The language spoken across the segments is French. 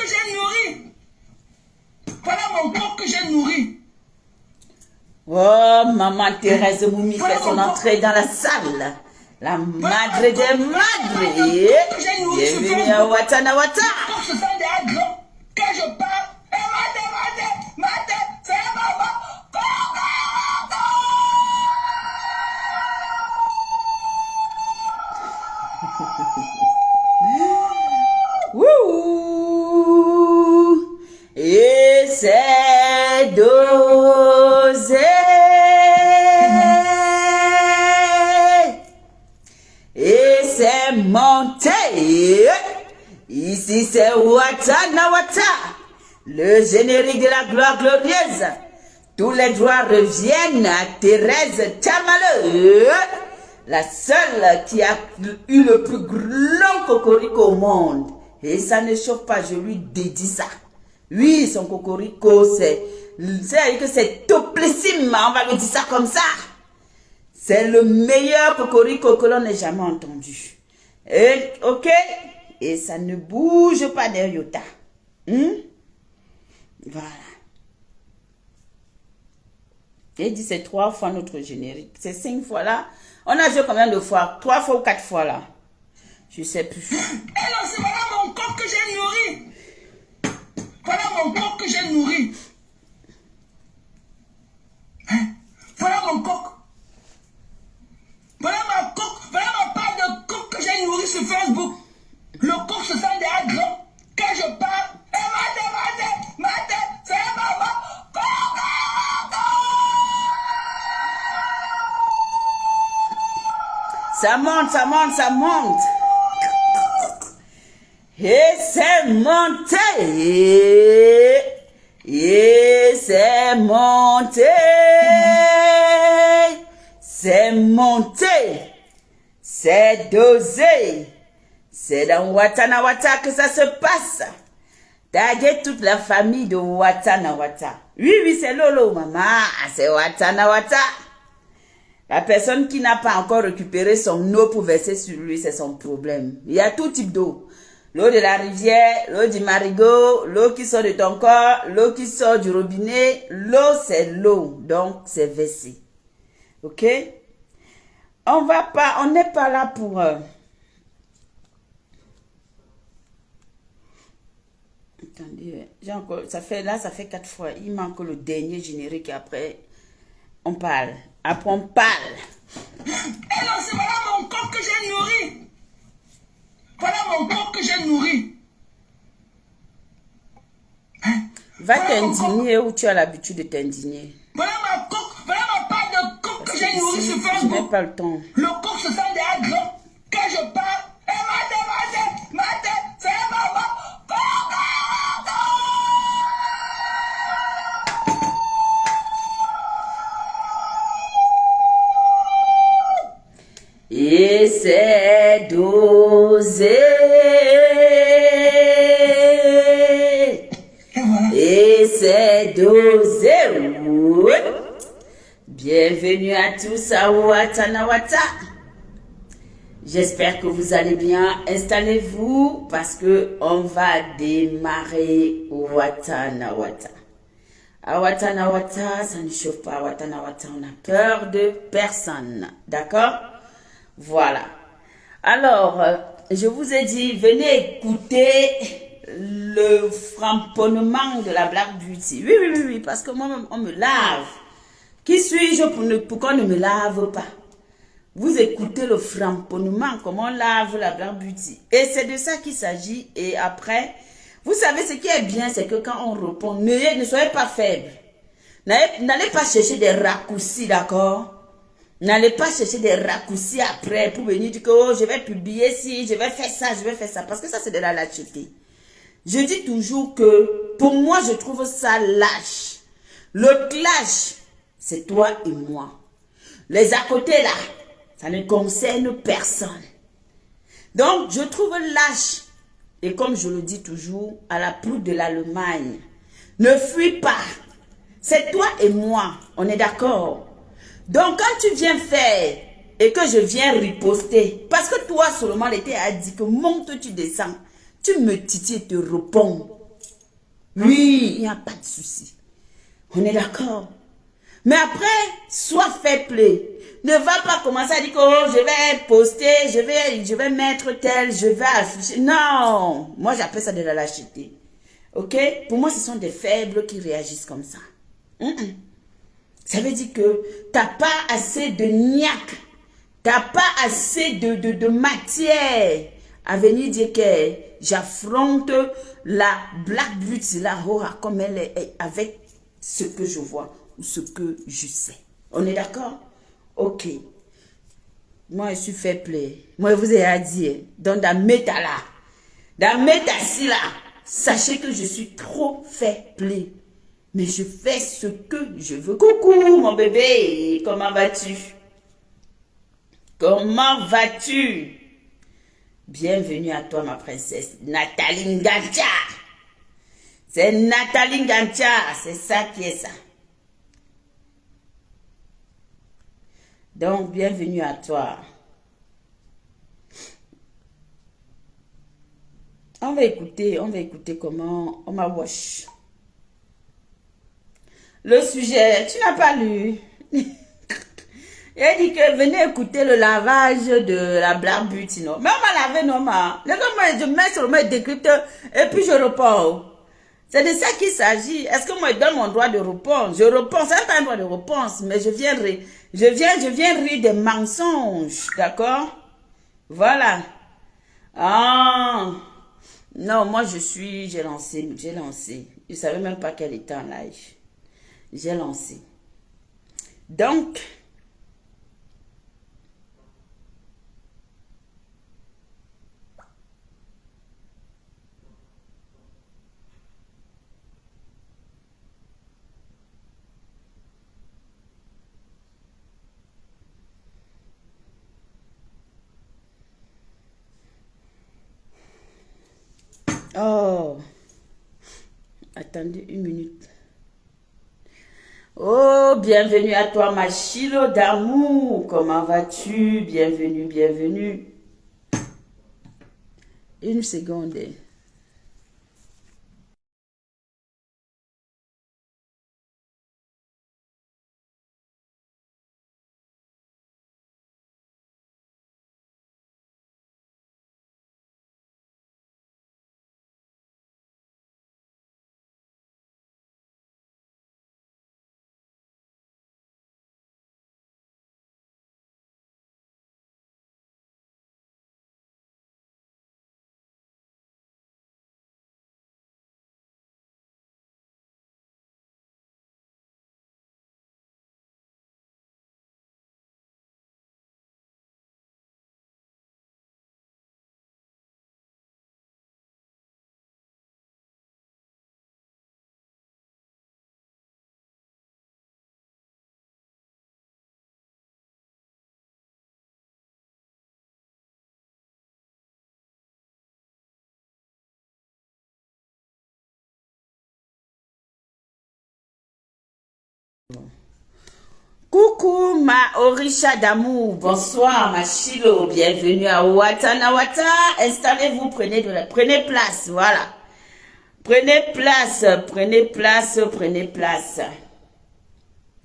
que j'ai nourri. Voilà mon corps que j'ai nourri. Oh, maman Thérèse Moumi fait son entrée dans la salle. La madre des madres. Bienvenue à Watana Wata. Quand je sens des grands, quand je parle, ma tête, c'est maman. Wouh! Et c'est dosé. Et c'est monté. Ici c'est Watana Wata, le générique de la gloire glorieuse. Tous les droits reviennent à Thérèse Tchamaleu, la seule qui a eu le plus grand cocorico au monde. Et ça ne chauffe pas, je lui dédie ça. Oui, son cocorico, c'est-à-dire que c'est toplissime, on va lui dire ça comme ça. C'est le meilleur cocorico que l'on ait jamais entendu. Et, ok? Et ça ne bouge pas d'un iota. Voilà. Et dit c'est 3 fois notre générique. C'est 5 fois là. On a joué combien de fois? 3 fois ou 4 fois là? Je sais plus. Alors, c'est voilà mon corps que j'ai nourri. Voilà mon corps que j'ai nourri. Hein? Voilà mon coq. Voilà ma coque. Voilà ma part de coq que j'ai nourri sur Facebook. Le coq se sent déjà grand. Quand je parle, ma tête, c'est maman. Ça monte, ça monte, ça monte. Et c'est monté. Et c'est monté. C'est monté. C'est dosé. C'est dans Watana Wata que ça se passe. Taguez toute la famille de Watana Wata. Oui, oui, c'est Lolo, maman. C'est Watana Wata. La personne qui n'a pas encore récupéré son eau pour verser sur lui, c'est son problème. Il y a tout type d'eau. L'eau de la rivière, l'eau du marigot, l'eau qui sort de ton corps, l'eau qui sort du robinet. L'eau, c'est l'eau. Donc, c'est versé. Ok? On n'est pas là pour... Attendez, ça fait 4 fois. Il manque le dernier générique et après, on parle. Après, on parle. Alors, c'est voilà mon corps que j'ai nourri. Voilà mon corps que j'ai nourri. Hein? Va t'indigner où tu as l'habitude de t'indigner. Voilà ma coque, voilà ma part de coque que j'ai nourri sur Facebook. Je n'ai pas le temps. Le coq se sent déjà grand. Quand je parle, ma tête, c'est maman. Et c'est dosé. Et c'est dosé. Bienvenue à tous à Watana Wata. J'espère que vous allez bien. Installez-vous parce que on va démarrer Watana Wata. À Watana Wata, ça ne chauffe pas. À Watana Wata, on a peur de personne. D'accord? Voilà. Alors, je vous ai dit, venez écouter le framponnement de la Black Beauty. Oui, parce que moi-même, on me lave. Qui suis-je pour qu'on ne me lave pas? Vous écoutez le framponnement, comment on lave la Black Beauty. Et c'est de ça qu'il s'agit. Et après, vous savez, ce qui est bien, c'est que quand on répond, ne soyez pas faible. N'allez pas chercher des raccourcis, d'accord? N'allez pas chercher des raccourcis après pour venir dire que oh, je vais publier ci, je vais faire ça, parce que ça c'est de la lâcheté. Je dis toujours que pour moi je trouve ça lâche. Le clash, c'est toi et moi. Les à côté là, ça ne concerne personne. Donc je trouve lâche. Et comme je le dis toujours, à la poudre de l'Allemagne, ne fuis pas. C'est toi et moi, on est d'accord? Donc, quand tu viens faire et que je viens riposter, parce que toi seulement l'été a dit que monte, tu descends, tu me titilles et te réponds. Oui, il n'y a pas de souci. On est d'accord. Mais après, sois fair play. Ne va pas commencer à dire que oh, je vais poster, je vais mettre tel, je vais afficher. Non, moi j'appelle ça de la lâcheté. Ok? Pour moi, ce sont des faibles qui réagissent comme ça. Ça veut dire que tu n'as pas assez de niaque. Tu n'as pas assez de matière à venir dire que j'affronte la Black Beauty, la Hora, comme elle est, avec ce que je vois ou ce que je sais. On est d'accord? Ok. Moi, je suis fair play. Moi, je vous ai dit, dans la méta là, dans méta ci là, sachez que je suis trop fair play. Mais je fais ce que je veux. Coucou, mon bébé, comment vas-tu? Comment vas-tu? Bienvenue à toi, ma princesse. Nathalie Ngantia. C'est Nathalie Ngantia. C'est ça qui est ça. Donc, bienvenue à toi. On va écouter comment on m'a wash. Le sujet, tu n'as pas lu. Il a dit que venez écouter le lavage de la Black Beauty, non? Mais on m'a lavé, non, ma. Moi, je mets sur le décrypteur et puis je réponds. C'est de ça qu'il s'agit. Est-ce que moi, je donne mon droit de réponse? Je réponds, c'est pas un droit de réponse, mais je viens rire des mensonges, d'accord? Voilà. Ah. Non, moi, j'ai lancé. Je savais même pas qu'elle était en live. J'ai lancé. Donc, oh, attendez une minute. Oh, bienvenue à toi, ma Chilo d'amour. Comment vas-tu? Bienvenue. Une seconde. Coucou ma Orisha d'amour, bonsoir ma Chilo, bienvenue à Watanawata. Installez-vous, prenez place, voilà. Prenez place.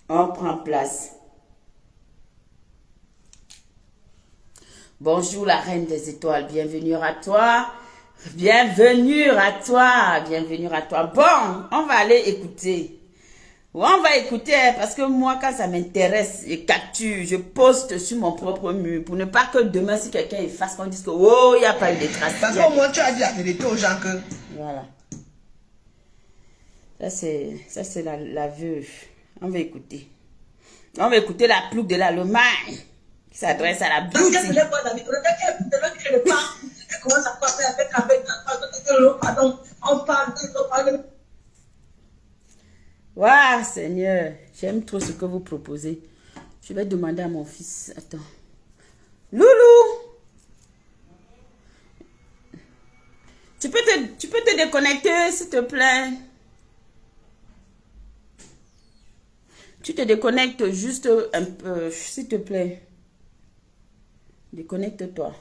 On prend place. Bonjour la reine des étoiles, bienvenue à toi. Bon, on va aller écouter. On va écouter parce que moi, quand ça m'intéresse, je capture, je poste sur mon propre mur pour ne pas que demain, si quelqu'un efface, qu'on dise que oh, il n'y a pas eu de traces. Parce qu'au moins, tu as dit la vérité aux gens que. Voilà. Ça, c'est la veuve. On va écouter. On va écouter la plouc de l'Allemagne qui s'adresse à la beauty. Parce qu'elle ne pas d'amis. Elle commence à parler avec pardon. On parle. Waouh, Seigneur, j'aime trop ce que vous proposez. Je vais demander à mon fils. Attends. Loulou! Tu peux te déconnecter, s'il te plaît? Tu te déconnectes juste un peu, s'il te plaît. Déconnecte-toi.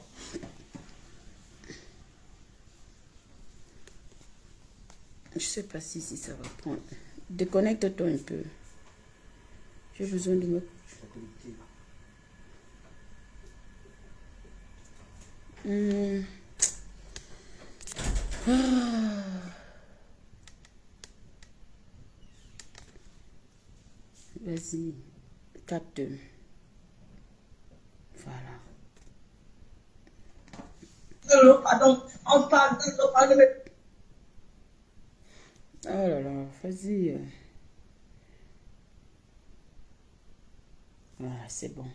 Je sais pas si ça va prendre. Déconnecte-toi un peu. J'ai besoin de me... Vas-y. Capte. Voilà. Pardon, on parle de... Oh là là, vas-y. Voilà, c'est bon.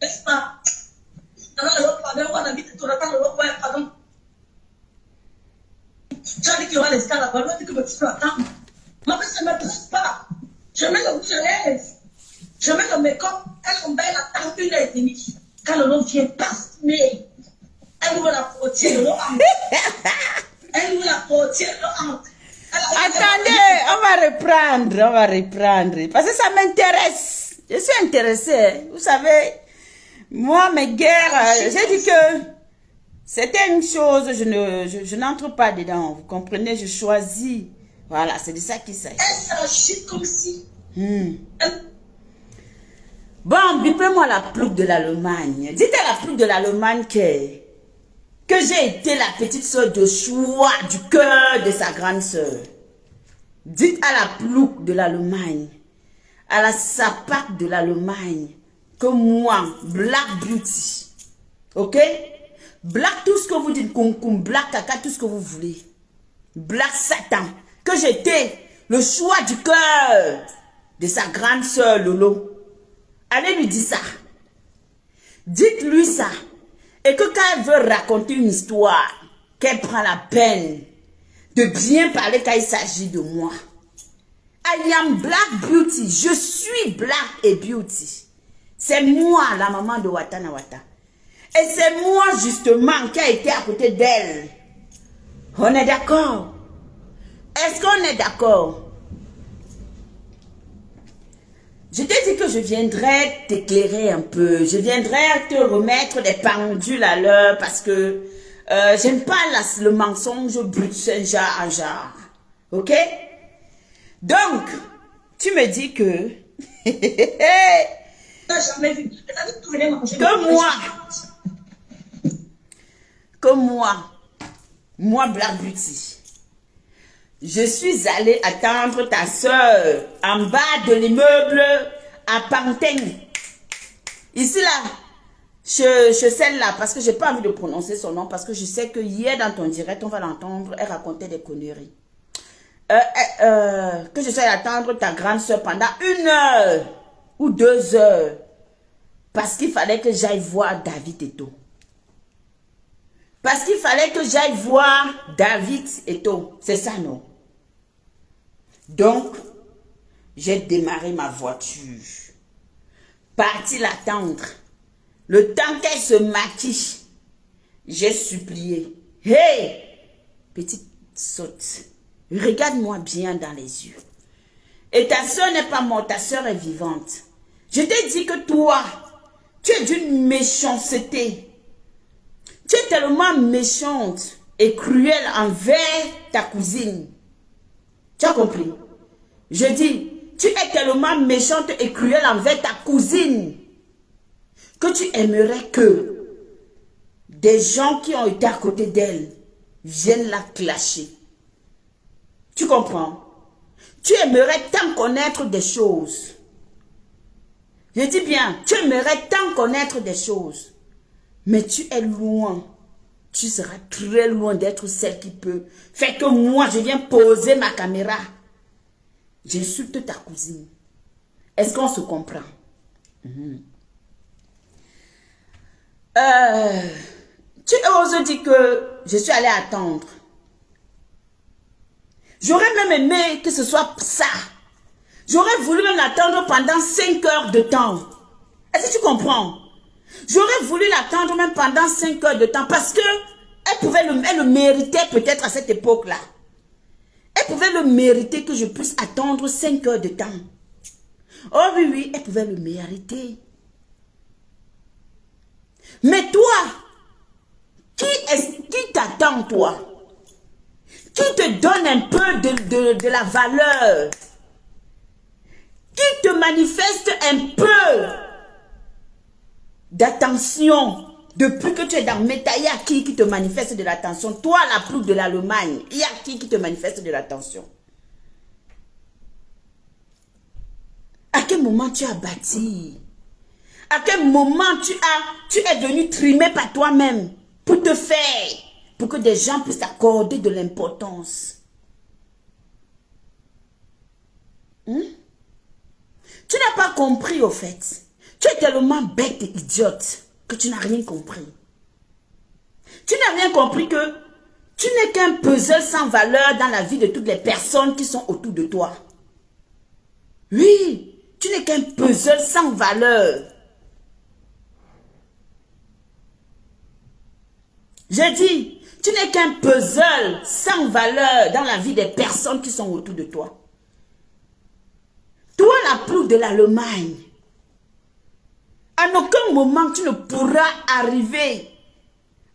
N'est-ce pas? Pardon. Tu as dit qu'il y aura les stars là-bas, l'autre dit que tu peux attendre. Moi, ça ne m'intéresse pas. Je mets le rouge à lèvres. Je mets le make-up. Elle embelle attend 1h30. Quand le nom vient, passe, mais elle ouvre la portière, le nom entre. Elle ouvre la portière, le nom entre. Attendez, on va reprendre. Parce que ça m'intéresse. Je suis intéressée. Vous savez, moi, mes guerres, j'ai dit que c'était une chose, je n'entre pas dedans. Vous comprenez, je choisis. Voilà, c'est de ça qu'il s'agit. Elle s'agit comme si... Bon, bipez-moi la plouc de l'Allemagne. Dites à la plouc de l'Allemagne que j'ai été la petite soeur de choix du cœur de sa grande soeur. Dites à la plouc de l'Allemagne, à la sapac de l'Allemagne, que moi, Black Beauty, ok? Black tout ce que vous dites, concombre, Black caca, tout ce que vous voulez. Black Satan, que j'étais le choix du cœur de sa grande soeur Lolo. Allez lui dire ça. Dites-lui ça. Et que quand elle veut raconter une histoire, qu'elle prend la peine de bien parler quand il s'agit de moi. I am Black Beauty. Je suis Black et Beauty. C'est moi, la maman de Watana Wata. Et c'est moi, justement, qui a été à côté d'elle. On est d'accord? Est-ce qu'on est d'accord? Je t'ai dit que je viendrais t'éclairer un peu. Je viendrais te remettre des pendules à l'heure parce que j'aime pas le mensonge brut Saint-Jean à genre. Ok? Donc, tu me dis que... moi, Black Beauty, je suis allée attendre ta soeur en bas de l'immeuble à Pantin. Ici là, celle-là, parce que j'ai pas envie de prononcer son nom, parce que je sais que hier dans ton direct, on va l'entendre, elle racontait des conneries. Que je suis allée attendre ta grande soeur pendant 1 heure ou 2 heures, parce qu'il fallait que j'aille voir David Eto. Parce qu'il fallait que j'aille voir David Eto. C'est ça, non? Donc, j'ai démarré ma voiture. Parti l'attendre. Le temps qu'elle se maquille, j'ai supplié. Hey, petite sotte, regarde-moi bien dans les yeux. Et ta soeur n'est pas morte, ta soeur est vivante. Je t'ai dit que toi, tu es d'une méchanceté. Tu es tellement méchante et cruelle envers ta cousine. Tu as compris? Je dis, tu es tellement méchante et cruelle envers ta cousine que tu aimerais que des gens qui ont été à côté d'elle viennent la clasher. Tu comprends? Tu aimerais tant connaître des choses. Je dis bien, tu aimerais tant connaître des choses. Mais tu es loin. Tu seras très loin d'être celle qui peut faire que moi, je viens poser ma caméra. J'insulte ta cousine. Est-ce qu'on se comprend? Tu oses dire que je suis allée attendre. J'aurais même aimé que ce soit ça. J'aurais voulu même l'attendre pendant 5 heures de temps. Est-ce que tu comprends? J'aurais voulu l'attendre même pendant 5 heures de temps parce que elle le méritait peut-être à cette époque-là. Elle pouvait le mériter que je puisse attendre 5 heures de temps. Oh oui, oui, elle pouvait le mériter. Mais toi, Qui t'attend, toi? Qui te donne un peu de la valeur? Qui te manifeste un peu d'attention? Depuis que tu es dans Meta, il y a qui te manifeste de l'attention? Toi, la plus de l'Allemagne, il y a qui te manifeste de l'attention? À quel moment tu as bâti? À quel moment tu es venu trimer par toi-même pour te faire, pour que des gens puissent t'accorder de l'importance? Tu n'as pas compris au fait. Tu es tellement bête et idiote que tu n'as rien compris. Tu n'as rien compris que tu n'es qu'un puzzle sans valeur dans la vie de toutes les personnes qui sont autour de toi. Oui, tu n'es qu'un puzzle sans valeur. J'ai dit, tu n'es qu'un puzzle sans valeur dans la vie des personnes qui sont autour de toi. Toi, la plus de l'Allemagne, à aucun moment tu ne pourras arriver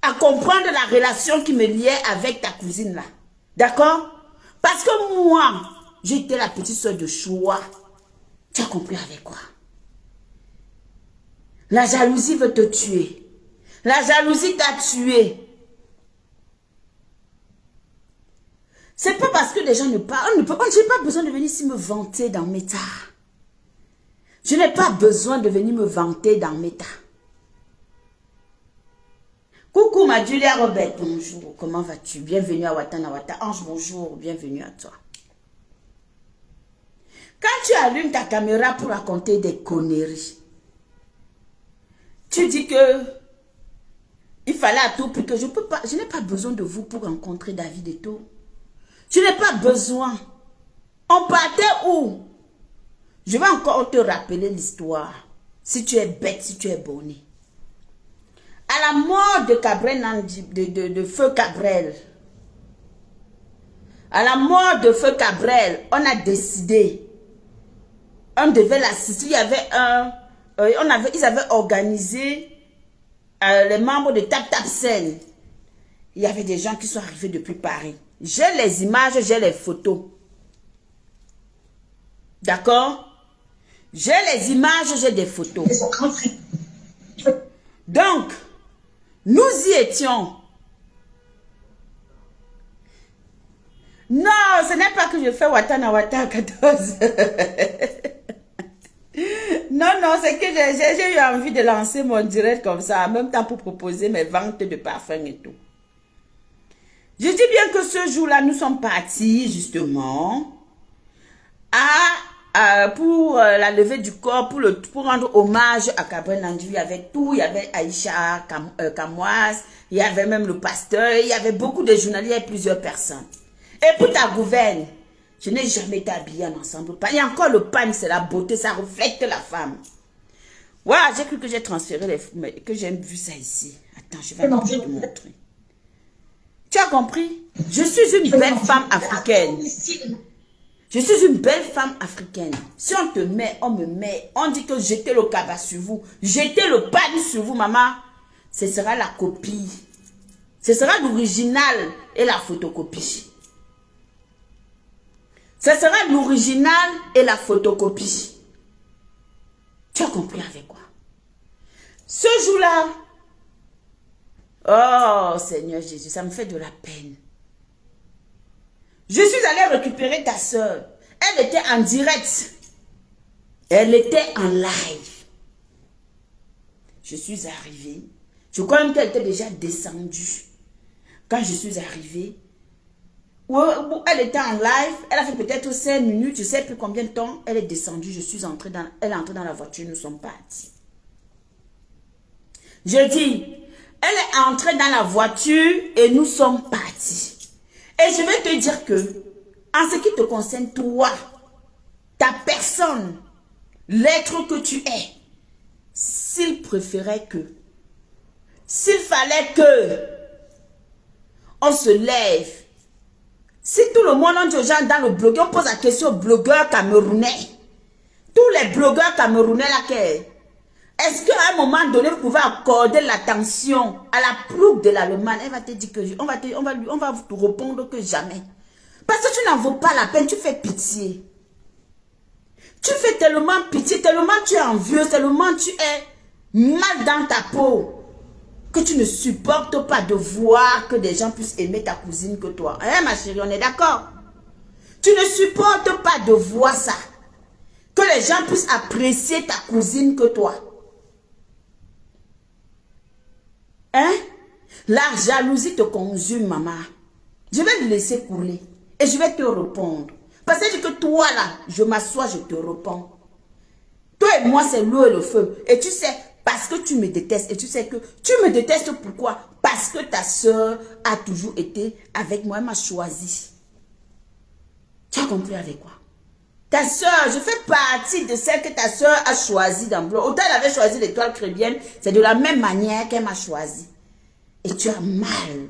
à comprendre la relation qui me liait avec ta cousine là. D'accord? Parce que moi, j'étais la petite soeur de Choua. Tu as compris avec quoi? La jalousie veut te tuer. La jalousie t'a tué. C'est pas parce que les gens ne parlent. Je n'ai pas besoin de venir ici me vanter dans Meta. Je n'ai pas besoin de venir me vanter dans Meta. Coucou ma Julia Robert, bonjour. Comment vas-tu? Bienvenue à Watana Wata. Ange, bonjour. Bienvenue à toi. Quand tu allumes ta caméra pour raconter des conneries, tu dis que il fallait à tout prix que je n'ai pas besoin de vous pour rencontrer David Eto'o. Je n'ai pas besoin. On partait où? Je vais encore te rappeler l'histoire. Si tu es bête, si tu es bonnet. À la mort de Cabrel, de Feu Cabrel. À la mort de Feu Cabrel, on a décidé. On devait l'assister. Il y avait ils avaient organisé les membres de Tap Tap Scène. Il y avait des gens qui sont arrivés depuis Paris. J'ai les images, j'ai les photos. D'accord? J'ai les images, j'ai des photos. Donc, nous y étions. Non, ce n'est pas que je fais Watana Wata 14. Non, c'est que j'ai eu envie de lancer mon direct comme ça, en même temps pour proposer mes ventes de parfums et tout. Je dis bien que ce jour-là, nous sommes partis justement pour la levée du corps, pour rendre hommage à Cabrel Nandji. Il y avait tout, il y avait Aïcha Kamoise, il y avait même le pasteur, il y avait beaucoup de journalistes et plusieurs personnes. Et pour ta gouverne, je n'ai jamais été habillée en ensemble. Il y a encore le pan, c'est la beauté, ça reflète la femme. Ouais, j'ai cru que j'ai transféré que j'ai vu ça ici. Attends, je vais te montrer. Tu as compris? Je suis une belle femme africaine. Je suis une belle femme africaine. Si on te met, on me met, on dit que jetez le cabas sur vous, jetez le pan sur vous, maman, ce sera la copie. Ce sera l'original et la photocopie. Ce sera l'original et la photocopie. Tu as compris avec quoi? Ce jour-là, oh Seigneur Jésus, ça me fait de la peine. Je suis allée récupérer ta soeur. Elle était en direct. Elle était en live. Je suis arrivée. Je crois même qu'elle était déjà descendue. Quand je suis arrivée, elle était en live. Elle a fait peut-être 5 minutes. Je ne sais plus combien de temps. Elle est descendue. Elle est entrée dans la voiture. Nous sommes partis. Je dis, elle est entrée dans la voiture et nous sommes partis. Et je vais te dire que, en ce qui te concerne, toi, ta personne, l'être que tu es, s'il préférait que, s'il fallait que, on se lève, si tout le monde, on dit aux gens dans le blog, on pose la question aux blogueurs camerounais, tous les blogueurs camerounais là, Est-ce qu'à un moment donné, vous pouvez accorder l'attention à la plouc de l'Allemagne? Elle va te dire que on va te répondre que jamais. Parce que tu n'en vaux pas la peine, tu fais pitié. Tu fais tellement pitié, tellement tu es envieux, tellement tu es mal dans ta peau, que tu ne supportes pas de voir que des gens puissent aimer ta cousine que toi. Hein, ma chérie, on est d'accord? Tu ne supportes pas de voir ça. Que les gens puissent apprécier ta cousine que toi. Hein? La jalousie te consume, maman. Je vais le laisser couler. Et je vais te répondre. Parce que toi, là, je m'assois, je te réponds. Toi et moi, c'est l'eau et le feu. Et tu sais, parce que tu me détestes. Et tu sais que tu me détestes pourquoi? Parce que ta soeur a toujours été avec moi. Elle m'a choisi. Tu as compris avec quoi? Ta soeur, je fais partie de celle que ta soeur a choisie dans le bloc. Autant elle avait choisi l'étoile chrétienne, c'est de la même manière qu'elle m'a choisi. Et tu as mal.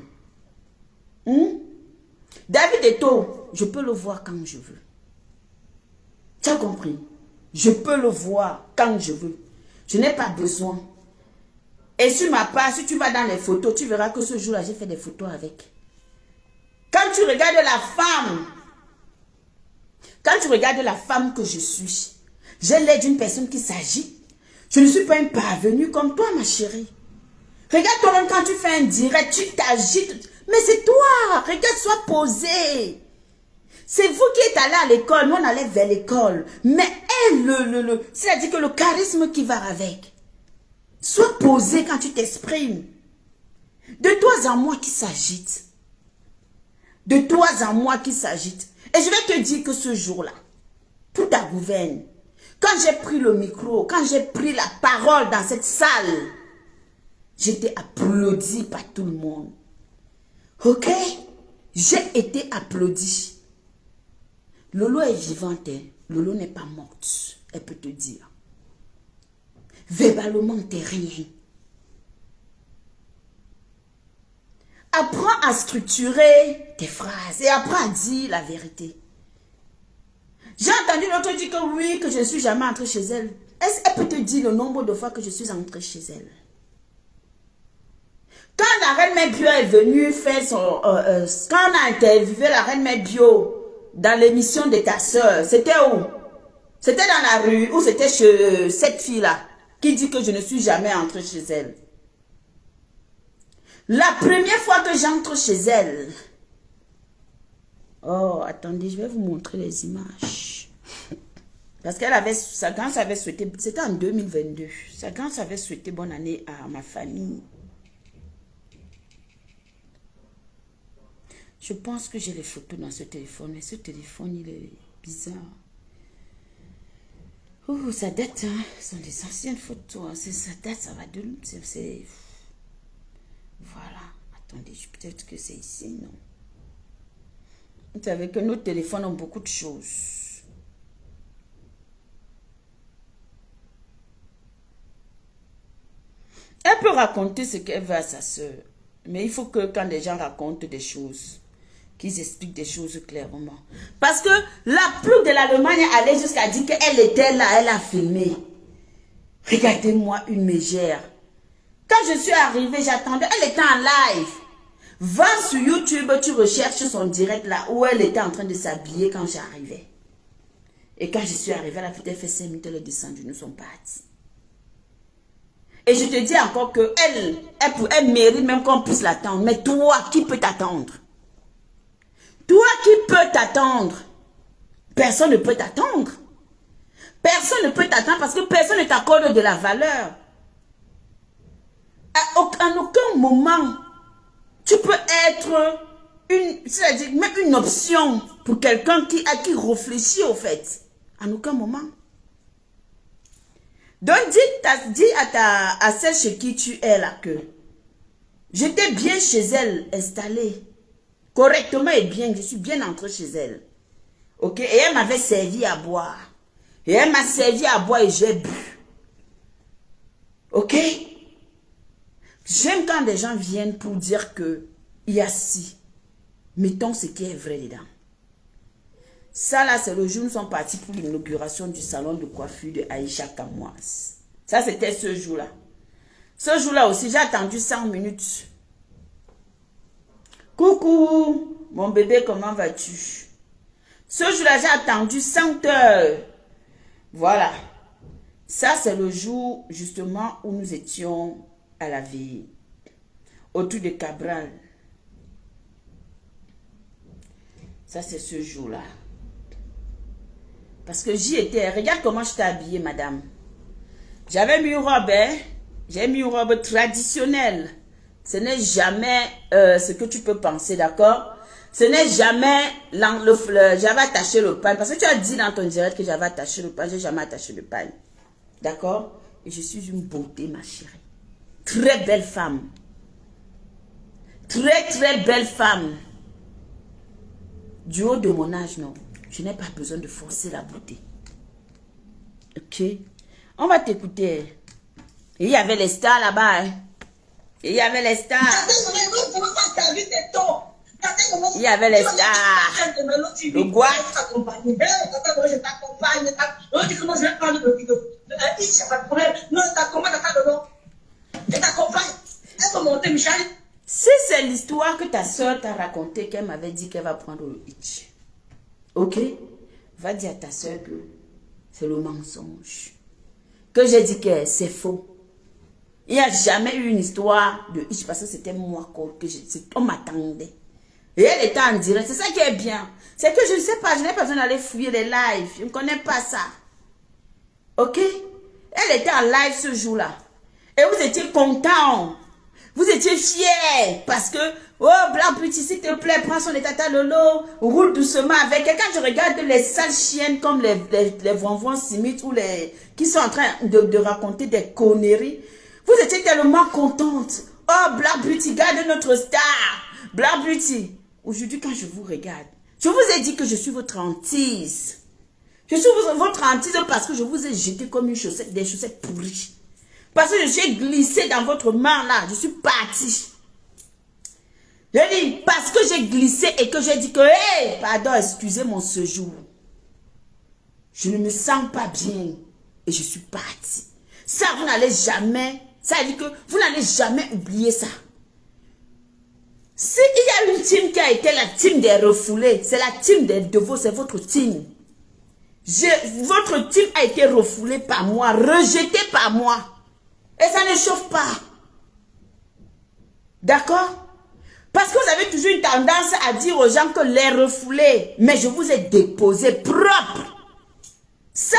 David Eto'o, je peux le voir quand je veux. Tu as compris? Je peux le voir quand je veux. Je n'ai pas besoin. Et sur ma part, si tu vas dans les photos, tu verras que ce jour-là, j'ai fait des photos avec. Quand tu regardes la femme, que je suis, j'ai l'air d'une personne qui s'agite. Je ne suis pas une parvenue comme toi, ma chérie. Regarde toi-même quand tu fais un direct, tu t'agites. Mais c'est toi. Regarde, sois posé. C'est vous qui êtes allé à l'école. Nous, on allait vers l'école. Mais c'est-à-dire que le charisme qui va avec. Sois posé quand tu t'exprimes. De toi en moi qui s'agite. De toi en moi qui s'agite. Et je vais te dire que ce jour-là, pour ta gouverne, quand j'ai pris le micro, quand j'ai pris la parole dans cette salle, j'étais applaudi par tout le monde. Ok? J'ai été applaudi. Lolo est vivante, hein? Lolo n'est pas morte. Elle peut te dire. Verbalement, t'es rien. Apprends à structurer tes phrases et apprends à dire la vérité. J'ai entendu l'autre dire que oui, que je ne suis jamais entrée chez elle. Elle peut te dire le nombre de fois que je suis entrée chez elle. Quand la reine Mère Bio est venue faire son... quand on a interviewé la reine Mère Bio dans l'émission de ta soeur, c'était où? C'était dans la rue ou c'était chez cette fille-là qui dit que je ne suis jamais entrée chez elle? La première fois que j'entre chez elle... Oh, attendez, je vais vous montrer les images. Parce qu'elle avait... Sa grand avait souhaité... C'était en 2022. Sa grand avait souhaité bonne année à ma famille. Je pense que j'ai les photos dans ce téléphone. Mais ce téléphone, il est bizarre. Oh, ça date, hein. Ce sont des anciennes photos. Hein. Ça date, ça va de... C'est... Voilà. Attendez, peut-être que c'est ici, non? Vous savez que nos téléphones ont beaucoup de choses. Elle peut raconter ce qu'elle veut à sa soeur. Mais il faut que quand les gens racontent des choses, qu'ils expliquent des choses clairement. Parce que la pluie de l'Allemagne allait jusqu'à dire qu'elle était là, elle a filmé. Regardez-moi une mégère. Quand je suis arrivée, j'attendais, elle était en live. Va sur YouTube, tu recherches son direct là où elle était en train de s'habiller quand j'arrivais. Et quand je suis arrivée, elle a peut-être fait 5 minutes, elle est descendue, nous sommes partis. Et je te dis encore que elle mérite même qu'on puisse l'attendre. Mais toi, qui peut t'attendre? Toi qui peux t'attendre? Personne ne peut t'attendre. Personne ne peut t'attendre parce que personne ne t'accorde de la valeur. En aucun moment, tu peux être c'est-à-dire même une option pour quelqu'un qui réfléchit au fait. En aucun moment. Donc dis à celle chez qui tu es là que j'étais bien chez elle, installée. Correctement et bien, je suis bien entrée chez elle. Ok? Et elle m'avait servi à boire. Et elle m'a servi à boire et j'ai bu. Ok? J'aime quand des gens viennent pour dire que il y a si. Mettons ce qui est vrai dedans. Ça là, c'est le jour où nous sommes partis pour l'inauguration du salon de coiffure de Aïcha Kamoise. Ça, c'était ce jour-là. Ce jour-là aussi, j'ai attendu 5 minutes. Coucou, mon bébé, comment vas-tu? Ce jour-là, j'ai attendu 5 heures. Voilà. Ça, c'est le jour, justement, où nous étions à la veille. Autour de Cabral. Ça, c'est ce jour-là. Parce que j'y étais. Regarde comment je t'ai habillée, madame. J'avais mis une robe, hein. J'ai mis une robe traditionnelle. Ce n'est jamais ce que tu peux penser, d'accord? Ce n'est jamais j'avais attaché le pain. Parce que tu as dit dans ton direct que j'avais attaché le pain. Je n'ai jamais attaché le pain. D'accord? Et je suis une beauté, ma chérie. Très belle femme. Très, très belle femme. Du haut de mon âge, non. Je n'ai pas besoin de forcer la beauté. Ok? On va t'écouter. Il y avait les stars là-bas. Hein? Il y avait les stars. Il y avait les stars. Le guac. Si c'est l'histoire que ta soeur t'a racontée, qu'elle m'avait dit qu'elle va prendre le hitch. Ok? Va dire à ta soeur que c'est le mensonge. Que j'ai dit que c'est faux. Il n'y a jamais eu une histoire de hitch parce que c'était moi on m'attendait. Et elle était en direct. C'est ça qui est bien. C'est que je ne sais pas, je n'ai pas besoin d'aller fouiller les lives. Je ne connais pas ça. Ok? Elle était en live ce jour-là. Et vous étiez contents. Vous étiez fiers. Parce que, oh, Black Beauty, s'il te plaît, prends son tata lolo. Roule doucement avec elle. Quand je regarde les sales chiennes comme les vonvons simites ou les qui sont en train de raconter des conneries, vous étiez tellement contentes. Oh, Black Beauty, garde notre star. Black Beauty. Aujourd'hui, quand je vous regarde, je vous ai dit que je suis votre hantise. Je suis votre hantise parce que je vous ai jeté comme une chaussette, des chaussettes pourries. Parce que je suis glissé dans votre main là. Je suis parti. Je dis, parce que j'ai glissé et que j'ai dit que, hey, pardon, excusez mon séjour. Je ne me sens pas bien. Et je suis parti. Ça, vous n'allez jamais, ça veut dire que vous n'allez jamais oublier ça. S'il y a une team qui a été la team des refoulés, c'est la team des devots, c'est votre team. Votre team a été refoulé par moi, rejeté par moi. Et ça ne chauffe pas. D'accord? Parce que vous avez toujours une tendance à dire aux gens que les refoulés, mais je vous ai déposé propre. Ça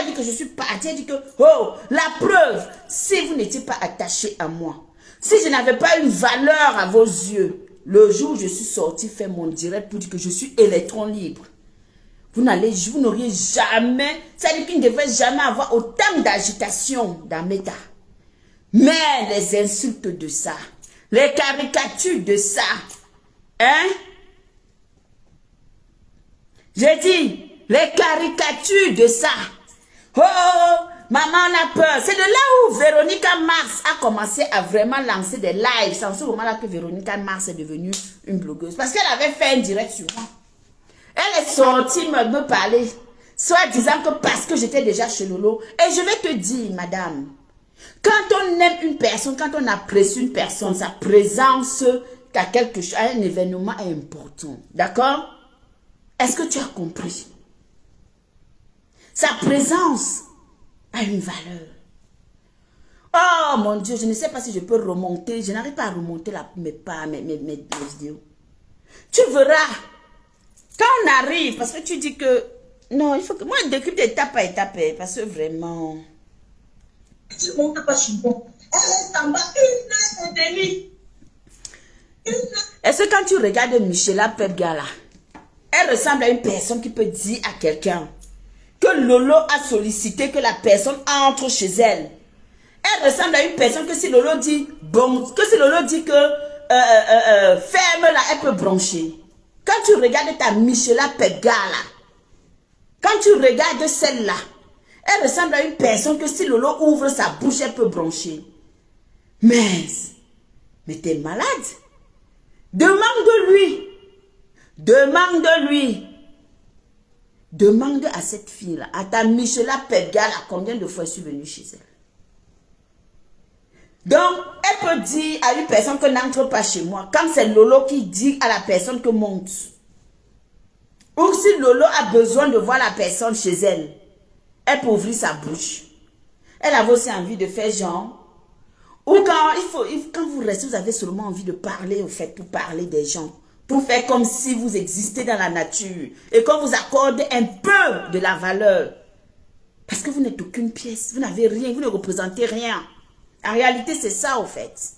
veut dire que je suis partie, elle dit que, oh, la preuve, si vous n'étiez pas attaché à moi, si je n'avais pas une valeur à vos yeux, le jour où je suis sortie faire mon direct pour dire que je suis électron libre, vous n'auriez jamais, ça veut dire qu'il ne devait jamais avoir autant d'agitation dans Meta. Mais les insultes de ça, les caricatures de ça, hein? J'ai dit, les caricatures de ça. Oh, maman, on a peur. C'est de là où Véronica Mars a commencé à vraiment lancer des lives. C'est en ce moment-là que Véronica Mars est devenue une blogueuse. Parce qu'elle avait fait un direct sur moi. Elle est sortie me parler, soit disant que parce que j'étais déjà chez Lolo. Et je vais te dire, madame, quand on aime une personne, quand on apprécie une personne, sa présence à quelque chose, à un événement est important. D'accord? Est-ce que tu as compris? Sa présence a une valeur. Oh mon Dieu, je ne sais pas si je peux remonter. Je n'arrive pas à remonter mes vidéos. Tu verras. Quand on arrive, parce que tu dis que... Non, il faut que... Moi, je découpe d'étape à étape. Parce que vraiment... Tu montes pas chez moi. Elle reste en bas une heure et demie. Est-ce que quand tu regardes Michela Pepgala, elle ressemble à une personne qui peut dire à quelqu'un que Lolo a sollicité que la personne entre chez elle. Elle ressemble à une personne que si Lolo dit bon, que si Lolo dit que ferme-la, elle peut brancher. Quand tu regardes ta Michela Pepgala, quand tu regardes celle-là, elle ressemble à une personne que si Lolo ouvre sa bouche, elle peut brancher. Mais t'es malade. Demande de lui. Demande de lui. Demande à cette fille-là, à ta Michela Pepgala, combien de fois je suis venue chez elle. Donc, elle peut dire à une personne que n'entre pas chez moi. Quand c'est Lolo qui dit à la personne que monte. Ou si Lolo a besoin de voir la personne chez elle, elle peut ouvrir sa bouche. Elle a aussi envie de faire genre. Ou quand vous restez, vous avez seulement envie de parler, au fait, pour parler des gens. Pour faire comme si vous existez dans la nature. Et qu'on vous accorde un peu de la valeur. Parce que vous n'êtes aucune pièce. Vous n'avez rien, vous ne représentez rien. En réalité, c'est ça, au fait.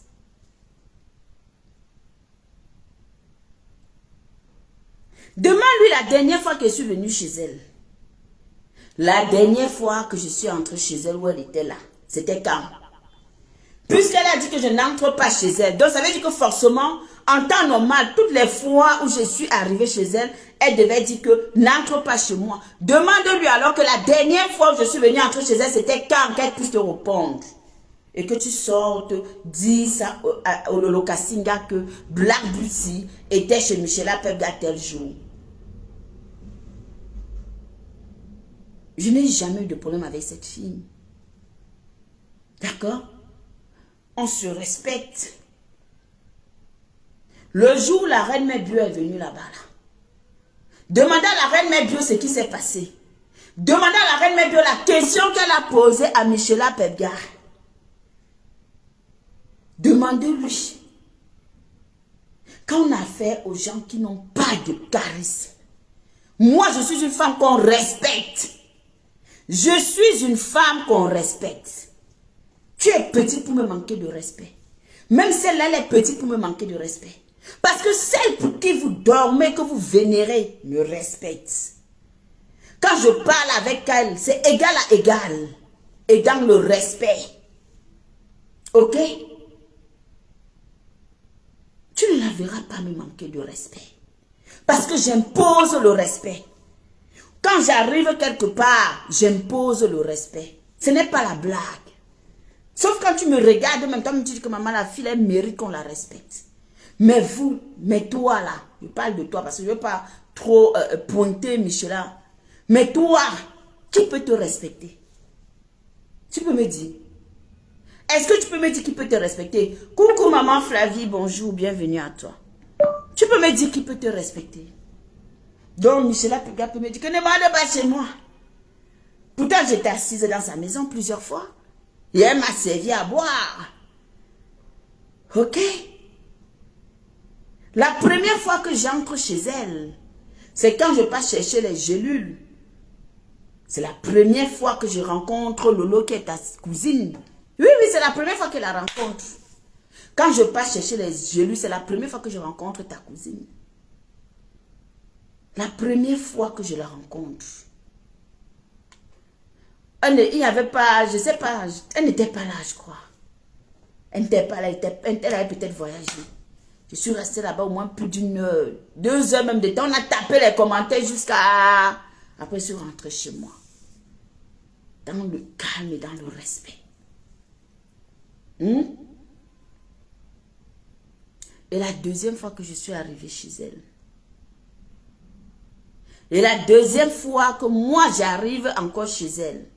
Demande-lui la dernière fois que je suis venue chez elle. La dernière fois que je suis entrée chez elle, où elle était là, c'était quand? Puisqu'elle a dit que je n'entre pas chez elle. Donc, ça veut dire que forcément, en temps normal, toutes les fois où je suis arrivée chez elle, elle devait dire que n'entre pas chez moi. Demande-lui alors que la dernière fois où je suis venue entrer chez elle, c'était quand qu'elle puisse te répondre. Et que tu sortes, dis ça au Lolokasinga que Black Beauty était chez Michela Pebga tel jour. Je n'ai jamais eu de problème avec cette fille. D'accord? On se respecte. Le jour où la reine Mébio est venue là-bas, demandez à la reine Mébio ce qui s'est passé. Demandez à la reine Mébio la question qu'elle a posée à Michela Pebga. Demandez-lui. Quand on a affaire aux gens qui n'ont pas de charisme, moi je suis une femme qu'on respecte. Je suis une femme qu'on respecte. Tu es petite pour me manquer de respect. Même celle-là, elle est petite pour me manquer de respect. Parce que celle pour qui vous dormez, que vous vénérez, me respecte. Quand je parle avec elle, c'est égal à égal. Et dans le respect. Ok? Tu ne la verras pas me manquer de respect. Parce que j'impose le respect. Quand j'arrive quelque part, j'impose le respect. Ce n'est pas la blague. Sauf quand tu me regardes, même temps, tu dis que maman, la fille, elle mérite qu'on la respecte. Mais vous, mais toi là, je parle de toi parce que je ne veux pas trop pointer Michela. Mais toi, qui peut te respecter? Tu peux me dire? Est-ce que tu peux me dire qui peut te respecter? Coucou maman Flavie, bonjour, bienvenue à toi. Tu peux me dire qui peut te respecter? Donc Michela peut me dire que ne m'allez pas chez moi. Pourtant j'étais assise dans sa maison plusieurs fois. Et elle m'a servi à boire. Ok? La première fois que j'entre chez elle, c'est quand je passe chercher les gélules. C'est la première fois que je rencontre Lolo qui est ta cousine. Oui, c'est la première fois que je la rencontre. Quand je passe chercher les gélules, c'est la première fois que je rencontre ta cousine. La première fois que je la rencontre. Il n'y avait pas, je ne sais pas, elle n'était pas là, je crois. Elle n'était pas là, elle avait peut-être voyagé. Je suis restée là-bas au moins plus d'une heure, 2 heures même de temps. On a tapé les commentaires jusqu'à... Après, je suis rentrée chez moi. Dans le calme et dans le respect. Et la deuxième fois que je suis arrivée chez elle. Et la deuxième fois que moi j'arrive encore chez elle.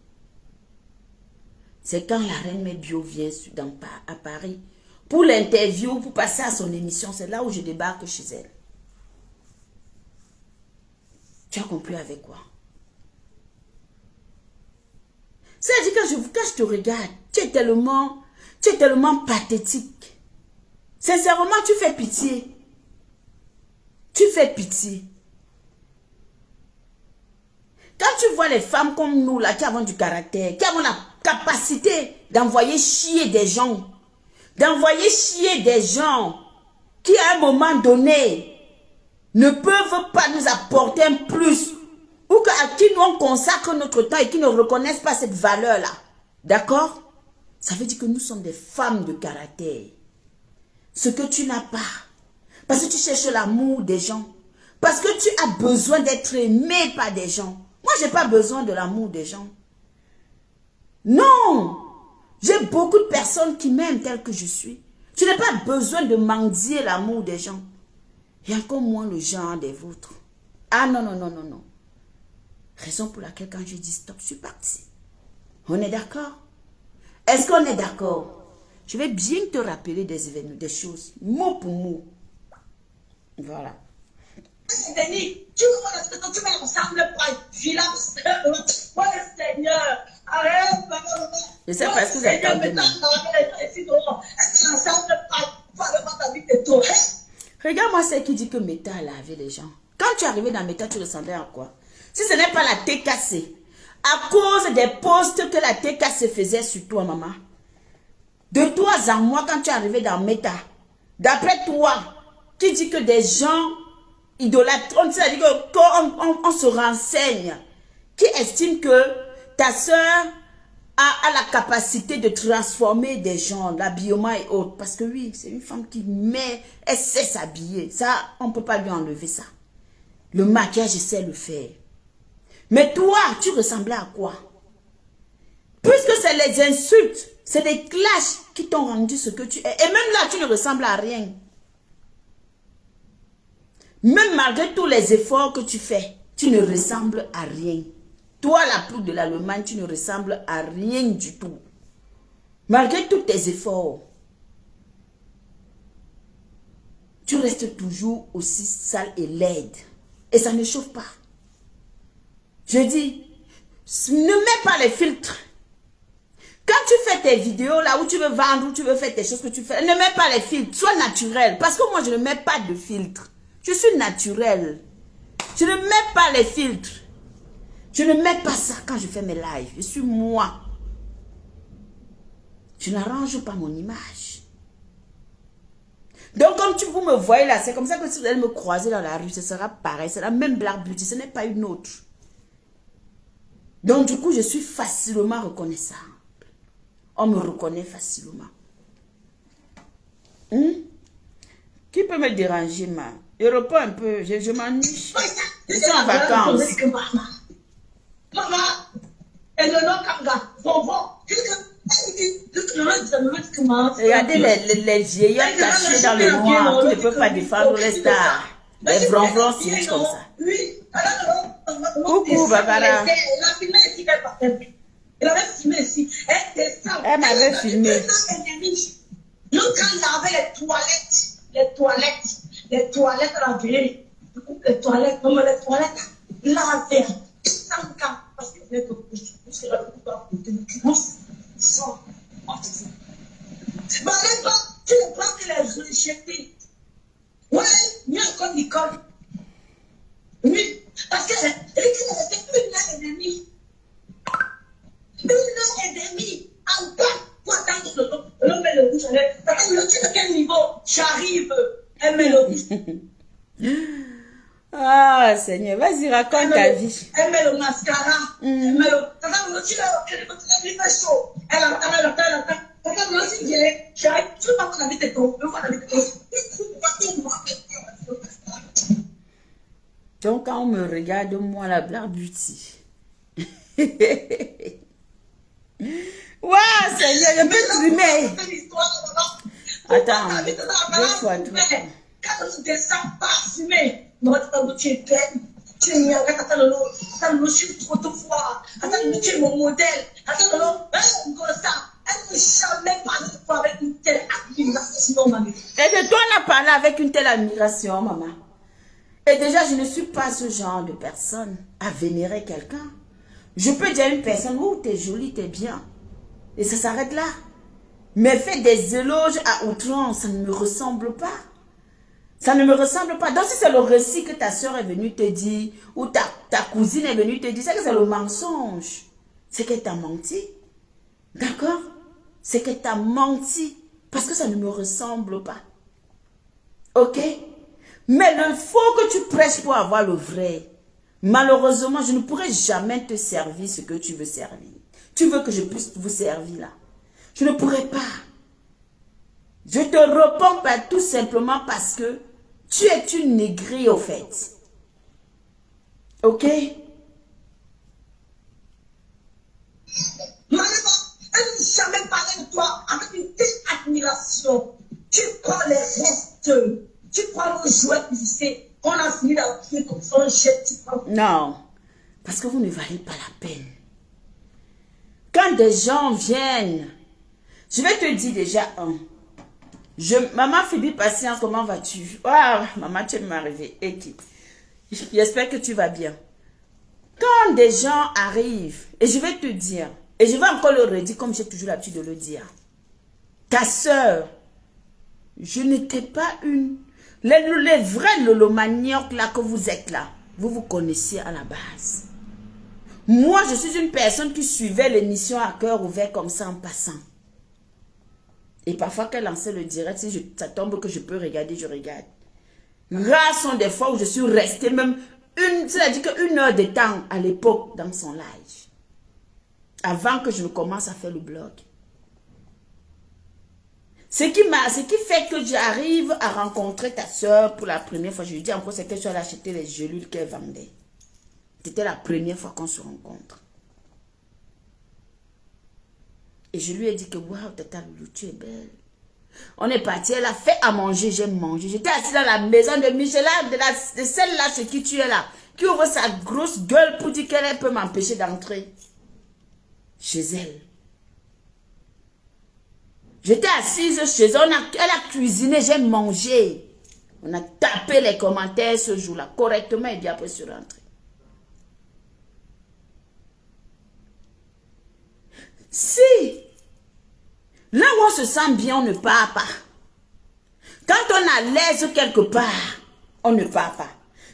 C'est quand la reine Mébio vient à Paris. Pour l'interview, pour passer à son émission. C'est là où je débarque chez elle. Tu as compris avec quoi? C'est-à-dire quand je te regarde, tu es tellement pathétique. Sincèrement, tu fais pitié. Tu fais pitié. Quand tu vois les femmes comme nous, là, qui avons du caractère, qui avons la capacité d'envoyer chier des gens, qui à un moment donné ne peuvent pas nous apporter un plus, ou à qui nous on consacre notre temps et qui ne reconnaissent pas cette valeur-là. D'accord? Ça veut dire que nous sommes des femmes de caractère. Ce que tu n'as pas. Parce que tu cherches l'amour des gens. Parce que tu as besoin d'être aimé par des gens. Moi, je n'ai pas besoin de l'amour des gens. Non! J'ai beaucoup de personnes qui m'aiment tel que je suis. Tu n'as pas besoin de mendier l'amour des gens. Et encore moins le genre des vôtres. Ah non, non, non, non, non. Raison pour laquelle quand je dis stop, je suis partie. On est d'accord? Est-ce qu'on est d'accord? Je vais bien te rappeler des événements, des choses, mot pour mot. Voilà. Denis, tu me ressembles pas. Violence. Oh Seigneur, arrête. Je sais pas ce que vous attendez. Regarde-moi celle qui dit que Meta a lavé les gens. Quand tu es arrivé dans Meta, tu ressemblais à quoi? Si ce n'est pas la TKC, à cause des posts que la TKC faisait sur toi, maman. De toi en moi, quand tu es arrivé dans Meta, d'après toi, tu dis que des gens idolâtres, on se renseigne, qui estiment que ta soeur a la capacité de transformer des gens, l'habillement et autres. Parce que oui, c'est une femme qui met, elle sait s'habiller. Ça, on ne peut pas lui enlever ça. Le maquillage, elle sait le faire. Mais toi, tu ressemblais à quoi? Puisque c'est les insultes, c'est des clashs qui t'ont rendu ce que tu es. Et même là, tu ne ressembles à rien. Même malgré tous les efforts que tu fais, tu ne ressembles à rien. Toi, la poule de l'Allemagne, tu ne ressembles à rien du tout. Malgré tous tes efforts, tu restes toujours aussi sale et laide. Et ça ne chauffe pas. Je dis, ne mets pas les filtres. Quand tu fais tes vidéos là où tu veux vendre, où tu veux faire tes choses que tu fais, ne mets pas les filtres, sois naturel. Parce que moi, je ne mets pas de filtres. Je suis naturel. Je ne mets pas les filtres. Je ne mets pas ça quand je fais mes lives. Je suis moi. Je n'arrange pas mon image. Donc, comme vous me voyez là, c'est comme ça que si vous allez me croiser dans la rue, ce sera pareil. C'est la même Black Beauty, ce n'est pas une autre. Donc, du coup, je suis facilement reconnaissable. On me reconnaît facilement. Qui peut me déranger, ma? Je reprends un peu, je m'ennuie. Je suis en vacances. Maman, et le nom Kanga, Regardez les vieillards cachés dans le noir qui ne peuvent pas défendre les stars. Les vronvons signent comme ça. Coucou, Barbara. Elle m'avait filmé. L'autre, quand il y avait les toilettes lavées, les toilettes, lavées, sans cas, parce que vous êtes au couche, c'est la plupart de sans. Tu ne peux que les rejeter. Ouais, mieux encore Nicole. Oui, parce qu'elle était une heure et demie. Une heure et demie en bas pour attendre l'homme met le rouge à lèvres. Parce que tu sais quel niveau j'arrive, elle met le rouge. Ah, Seigneur, vas-y, raconte ta vie. Elle met le mascara. Elle met le... Donc, quand on me regarde, moi, la Black Beauty. Waouh, Seigneur, je peux trimer. Attends, 2 fois, 3 fois. Quand tu descends parfumé, tu es belle. Tu es mieux. Attends, je suis trop de fois. Attends, tu es mon modèle. Attends, comme ça. Elle ne jamais parlé de toi avec une telle admiration, maman. Et de toi, on a parlé avec une telle admiration, maman. Et déjà, je ne suis pas ce genre de personne à vénérer quelqu'un. Je peux dire à une personne, oh, t'es jolie, t'es bien. Et ça s'arrête là. Mais faire des éloges à outrance, ça ne me ressemble pas. Ça ne me ressemble pas. Donc si c'est le récit que ta soeur est venue te dire, ou ta cousine est venue te dire, c'est que c'est le mensonge. C'est qu'elle t'a menti. D'accord? C'est qu'elle t'a menti. Parce que ça ne me ressemble pas. Ok? Mais le faux que tu prêches pour avoir le vrai, malheureusement, je ne pourrai jamais te servir ce que tu veux servir. Tu veux que je puisse vous servir là. Je ne pourrai pas. Je te réponds pas tout simplement parce que tu es une négrie au fait. Ok? Maman, elle ne jamais parlé de toi avec une telle admiration. Tu prends les restes, tu prends le jouet lycée, on a fini d'appuyer comme ça, tu prends. Non, parce que vous ne valez pas la peine. Quand des gens viennent, Je vais te dire déjà un. Maman Phoebe, patience, comment vas-tu? Ah, maman, tu es arrivée. Équipe. J'espère que tu vas bien. Quand des gens arrivent, et je vais te dire, et je vais encore le redire comme j'ai toujours l'habitude de le dire. Ta soeur, je n'étais pas une... Les vrais lolomaniocs là que vous êtes là, vous vous connaissez à la base. Moi, je suis une personne qui suivait l'émission à cœur ouvert comme ça en passant. Et parfois, qu'elle lançait le direct, si ça tombe que je peux regarder, je regarde. Rares sont des fois où je suis restée même c'est-à-dire qu'une heure de temps à l'époque dans son live. Avant que je ne commence à faire le blog. Ce qui fait que j'arrive à rencontrer ta soeur pour la première fois, je lui dis encore, c'est que tu as acheté les gélules qu'elle vendait. C'était la première fois qu'on se rencontre. Et je lui ai dit que, waouh, Tata Loulou, tu es belle. On est parti, elle a fait à manger, j'ai mangé. J'étais assise dans la maison de Michela, de celle-là chez qui tu es là, qui ouvre sa grosse gueule pour dire qu'elle peut m'empêcher d'entrer chez elle. J'étais assise chez elle, elle a cuisiné, j'ai mangé. On a tapé les commentaires ce jour-là, correctement, et bien après je suis rentrée. Si, là où on se sent bien, on ne part pas. Quand on est à l'aise quelque part, on ne part pas.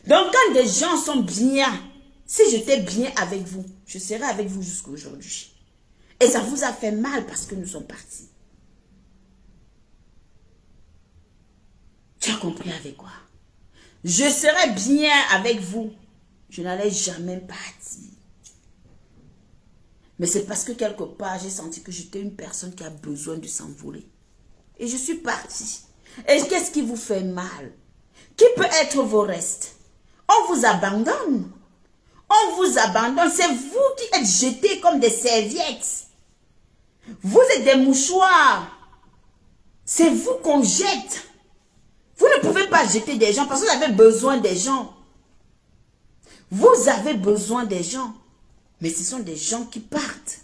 Donc quand des gens sont bien, si j'étais bien avec vous, je serais avec vous jusqu'à aujourd'hui. Et ça vous a fait mal parce que nous sommes partis. Tu as compris avec quoi? Je serais bien avec vous. Je n'allais jamais partir. Mais c'est parce que quelque part, j'ai senti que j'étais une personne qui a besoin de s'envoler. Et je suis partie. Et qu'est-ce qui vous fait mal? Qui peut être vos restes? On vous abandonne. On vous abandonne. C'est vous qui êtes jetés comme des serviettes. Vous êtes des mouchoirs. C'est vous qu'on jette. Vous ne pouvez pas jeter des gens parce que vous avez besoin des gens. Vous avez besoin des gens. Mais ce sont des gens qui partent.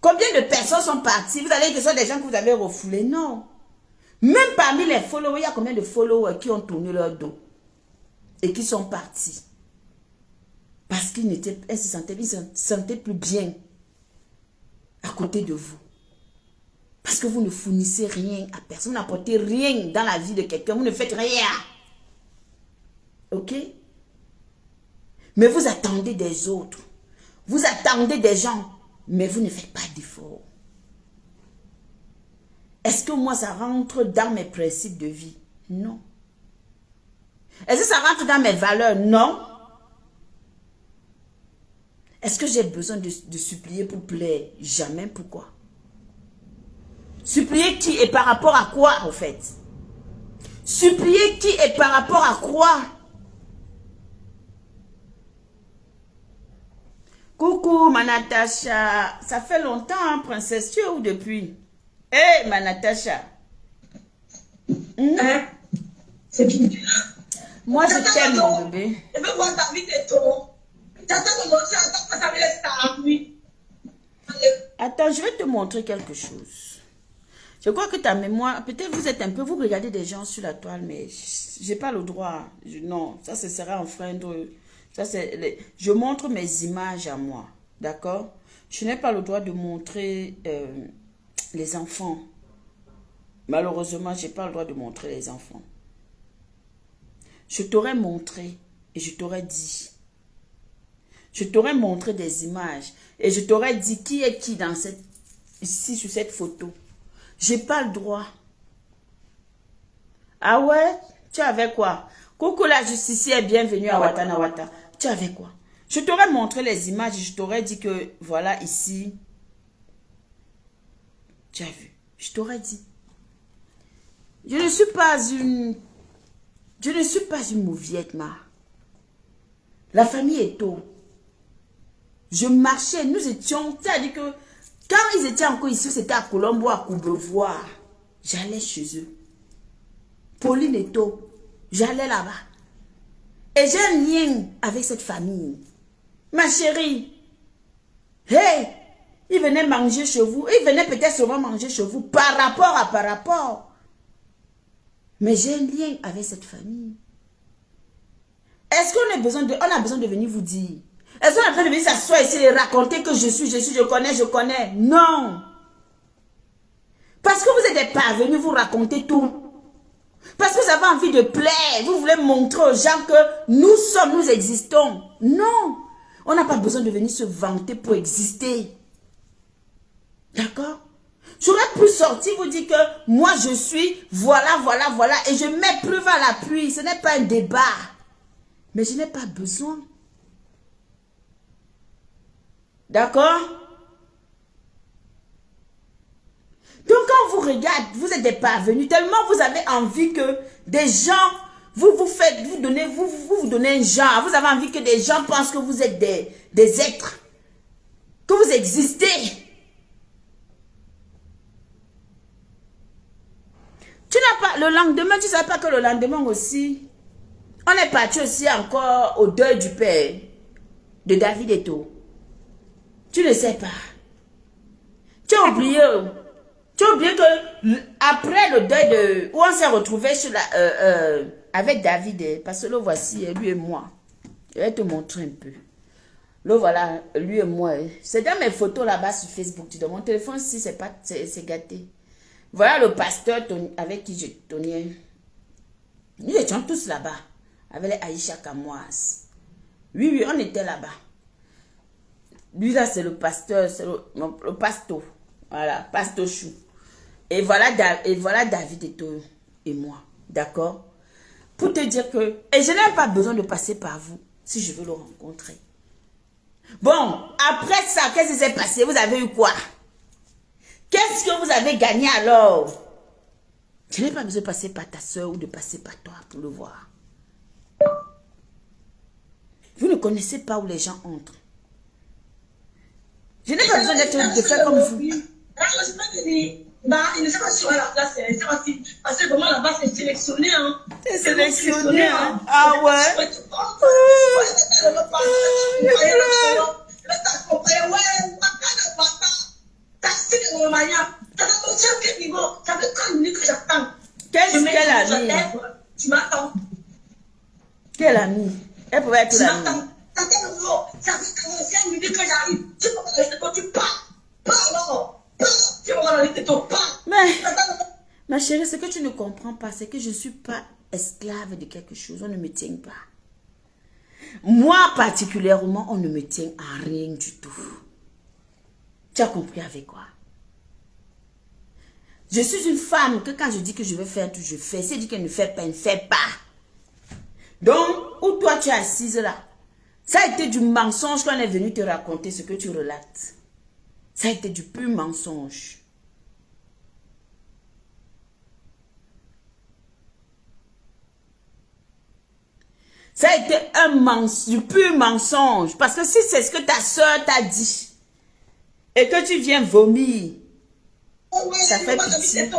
Combien de personnes sont parties? Vous allez dire que ce sont des gens que vous avez refoulés? Non. Même parmi les followers, il y a combien de followers qui ont tourné leur dos et qui sont partis? Parce qu'ils se sentaient plus bien à côté de vous. Parce que vous ne fournissez rien à personne. Vous n'apportez rien dans la vie de quelqu'un. Vous ne faites rien. Ok? Mais vous attendez des autres. Vous attendez des gens. Mais vous ne faites pas d'effort. Est-ce que moi, ça rentre dans mes principes de vie? Non. Est-ce que ça rentre dans mes valeurs? Non. Est-ce que j'ai besoin de supplier pour plaire? Jamais. Pourquoi? Supplier qui et par rapport à quoi, en fait? Supplier qui et par rapport à quoi? Coucou, ma Natacha. Ça fait longtemps, hein, princesse. Tu es où depuis? Hé, hey, ma Natacha. C'est bien. Moi, je t'aime, mon bébé. Je veux voir ta vie de toi. J'attends de montrer à toi que ça veut ça. Oui. Attends, je vais te montrer quelque chose. Je crois que ta mémoire, peut-être vous êtes un peu, vous regardez des gens sur la toile, mais j'ai pas le droit. Non, ça, ce sera enfreindre. Ça, je montre mes images à moi, d'accord? Je n'ai pas le droit de montrer les enfants. Malheureusement, je n'ai pas le droit de montrer les enfants. Je t'aurais montré et je t'aurais dit. Je t'aurais montré des images et je t'aurais dit qui est qui dans ici sur cette photo. J'ai pas le droit. Ah ouais? Tu avais quoi? Coucou la justicière, bienvenue à Watana Wata. Tu avais quoi? Je t'aurais montré les images et je t'aurais dit que voilà ici. Tu as vu? Je t'aurais dit. Je ne suis pas une mauviette, ma. La famille est tôt. Je marchais, nous étions, c'est-à-dire que quand ils étaient encore ici, c'était à Colombo, à Courbevoie. J'allais chez eux. Pauline et tôt. J'allais là-bas. Et j'ai un lien avec cette famille. Ma chérie. Hey, il Ils venaient manger chez vous. Ils venaient peut-être souvent manger chez vous par rapport. Mais j'ai un lien avec cette famille. Est-ce qu'on a besoin de venir vous dire? Est-ce qu'on a besoin de venir s'asseoir ici et raconter que je connais? Non. Parce que vous êtes parvenus vous raconter tout. Parce que vous avez envie de plaire. Vous voulez montrer aux gens que nous existons. Non. On n'a pas besoin de venir se vanter pour exister. D'accord? J'aurais pu sortir vous dire que moi je suis, voilà, et je mets preuve à l'appui. Ce n'est pas un débat. Mais je n'ai pas besoin. D'accord? Donc quand on vous regarde, vous êtes des parvenus, tellement vous avez envie que des gens, vous donnez un genre, vous avez envie que des gens pensent que vous êtes des êtres, que vous existez. Tu n'as pas, le lendemain, tu ne savais pas que le lendemain aussi, on est parti aussi encore au deuil du père de David Eto'o. Tu ne sais pas. Tu as oublié. Tu as oublié que après le deuil de... Où on s'est retrouvé sur avec David, parce que le voici, lui et moi. Je vais te montrer un peu. Le voilà, lui et moi. C'est dans mes photos là-bas sur Facebook. Dans mon téléphone, si c'est gâté. Voilà le pasteur avec qui je tournais. Nous étions tous là-bas. Avec les Aïcha Kamoise. Oui, on était là-bas. Lui là, c'est le pasteur, c'est le pasto. Voilà, pasto chou. Et voilà David Eto'o et moi. D'accord? Pour te dire que... Et je n'ai pas besoin de passer par vous si je veux le rencontrer. Bon, après ça, qu'est-ce qui s'est passé? Vous avez eu quoi? Qu'est-ce que vous avez gagné alors? Je n'ai pas besoin de passer par ta soeur ou de passer par toi pour le voir. Vous ne connaissez pas où les gens entrent. Je n'ai pas besoin de faire comme vous. Il ne sait pas si on a la place, parce que vraiment là-bas c'est sélectionné. C'est sélectionné. Ah ouais. Quelle amie? Tu m'attends. Quelle amie? Elle pouvait être l'amie. Ça fait 45 minutes que j'arrive. Tu peux pas rester quand tu pars. Mais, ma chérie, ce que tu ne comprends pas, c'est que je ne suis pas esclave de quelque chose. On ne me tient pas. Moi, particulièrement, on ne me tient à rien du tout. Tu as compris avec quoi? Je suis une femme que quand je dis que je vais faire tout, je fais. Si elle dit qu'elle ne fait pas, elle ne fait pas. Donc, où toi tu es assise là, ça a été du mensonge qu'on est venu te raconter ce que tu relates. Ça a été du pur mensonge. Ça a été du pur mensonge. Parce que si c'est ce que ta soeur t'a dit, et que tu viens vomir, ça fait pitié.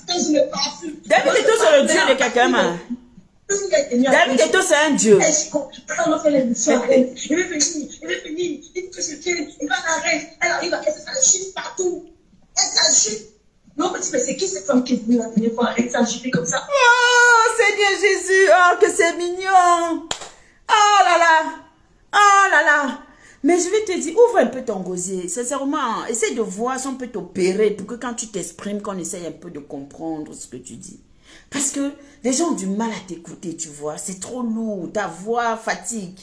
David Eto'o, c'est le Dieu de quelqu'un. David Eto'o, c'est un Dieu. Il veut finir, il va l'arrêter, elle arrive à ça chute partout. Elle s'agite. Non, mais c'est qui cette femme qui est venue la dernière fois? Elle s'agit comme ça. Oh, Seigneur Jésus, oh, que c'est mignon. Oh là là, oh là là. Mais je vais te dire, ouvre un peu ton gosier. Sincèrement, essaie de voir si on peut t'opérer pour que quand tu t'exprimes, qu'on essaye un peu de comprendre ce que tu dis. Parce que les gens ont du mal à t'écouter, tu vois. C'est trop lourd, ta voix fatigue.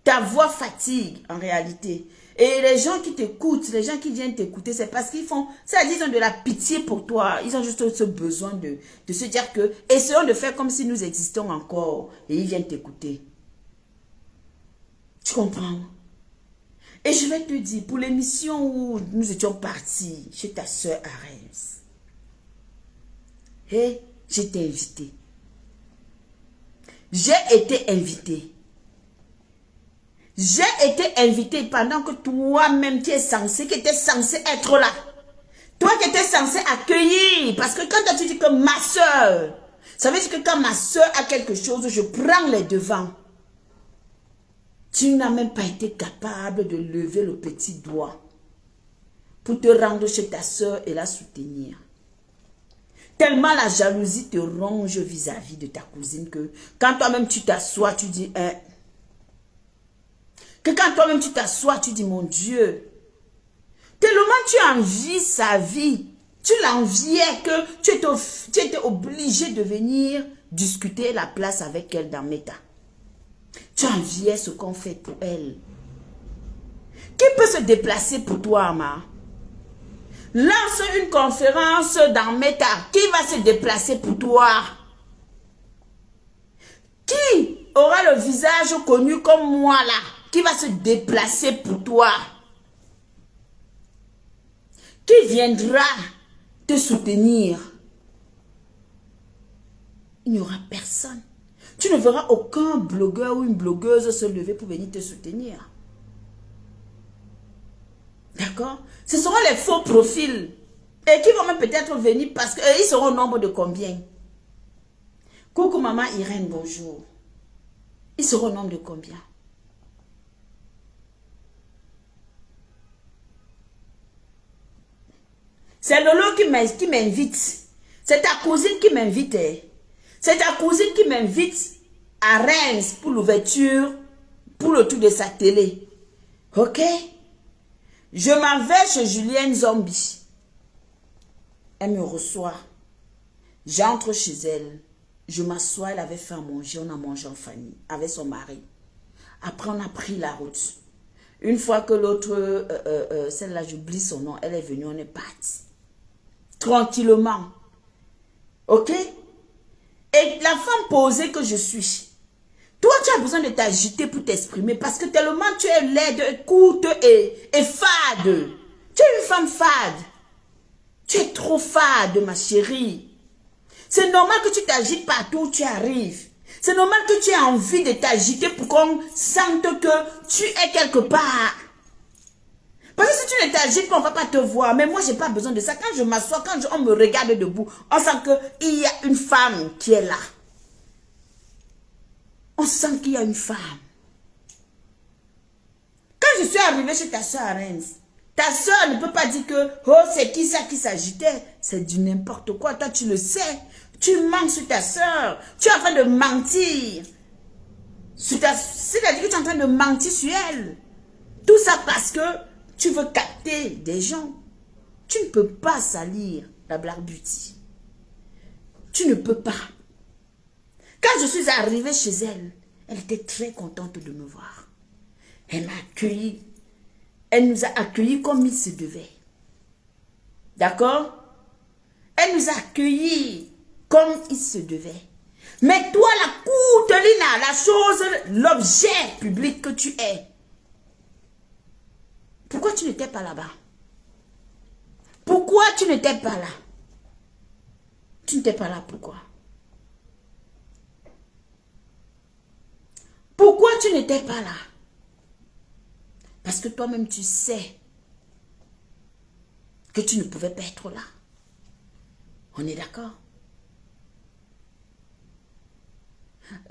Ta voix fatigue, en réalité. Et les gens qui t'écoutent, les gens qui viennent t'écouter, c'est parce qu'ils font, c'est-à-dire ils ont de la pitié pour toi. Ils ont juste ce besoin de se dire que, essayons de faire comme si nous existons encore. Et ils viennent t'écouter. Tu comprends? Et je vais te dire, pour l'émission où nous étions partis chez ta soeur à Reims, et j'étais invitée. J'ai été invitée. J'ai été invitée pendant que toi-même tu es censé, qui étais censé être là. Toi qui étais censé accueillir. Parce que quand tu dis que ma soeur, ça veut dire que quand ma soeur a quelque chose, je prends les devants. Tu n'as même pas été capable de lever le petit doigt pour te rendre chez ta soeur et la soutenir. Tellement la jalousie te ronge vis-à-vis de ta cousine que quand toi-même tu t'assois, tu dis, que quand toi-même tu t'assois, tu dis, mon Dieu, tellement tu envies sa vie, tu l'enviais que tu étais obligé de venir discuter la place avec elle dans Meta. Tu enviais ce qu'on fait pour elle. Qui peut se déplacer pour toi, Ama? Lance une conférence dans Meta. Qui va se déplacer pour toi? Qui aura le visage connu comme moi là? Qui va se déplacer pour toi? Qui viendra te soutenir? Il n'y aura personne. Tu ne verras aucun blogueur ou une blogueuse se lever pour venir te soutenir. D'accord? Ce seront les faux profils. Et qui vont même peut-être venir parce qu'ils seront au nombre de combien? Coucou maman Irène, bonjour. Ils seront au nombre de combien? C'est Lolo qui m'invite. C'est ta cousine qui m'invite. C'est ta cousine qui m'invite à Reims pour l'ouverture, pour le tour de sa télé. Ok? Je m'en vais chez Julienne Zombie. Elle me reçoit. J'entre chez elle. Je m'assois, elle avait fait à manger. On a mangé en famille avec son mari. Après, on a pris la route. Une fois que l'autre, celle-là, j'oublie son nom, elle est venue, on est parti. Tranquillement. Ok? Et la femme posée que je suis, toi, tu as besoin de t'agiter pour t'exprimer parce que tellement tu es laide, courte et fade. Tu es une femme fade. Tu es trop fade, ma chérie. C'est normal que tu t'agites partout où tu arrives. C'est normal que tu aies envie de t'agiter pour qu'on sente que tu es quelque part. Parce que si tu ne t'agites pas, on ne va pas te voir. Mais moi, je n'ai pas besoin de ça. Quand je m'assois, quand on me regarde debout, on sent qu'il y a une femme qui est là. On sent qu'il y a une femme. Quand je suis arrivée chez ta soeur à Reims, ta soeur ne peut pas dire que oh, c'est qui ça qui s'agitait. C'est du n'importe quoi. Toi, tu le sais. Tu mens sur ta soeur. Tu es en train de mentir. C'est-à-dire que tu es en train de mentir sur elle. Tout ça parce que tu veux capter des gens. Tu ne peux pas salir la Black Beauty. Tu ne peux pas. Quand je suis arrivée chez elle, elle était très contente de me voir. Elle m'a accueilli. Elle nous a accueillis comme il se devait. D'accord? Elle nous a accueillis comme il se devait. Mais toi, la courtelina, la chose, l'objet public que tu es, pourquoi tu n'étais pas là-bas? Pourquoi tu n'étais pas là? Tu n'étais pas là, pourquoi? Pourquoi tu n'étais pas là? Parce que toi-même, tu sais que tu ne pouvais pas être là. On est d'accord?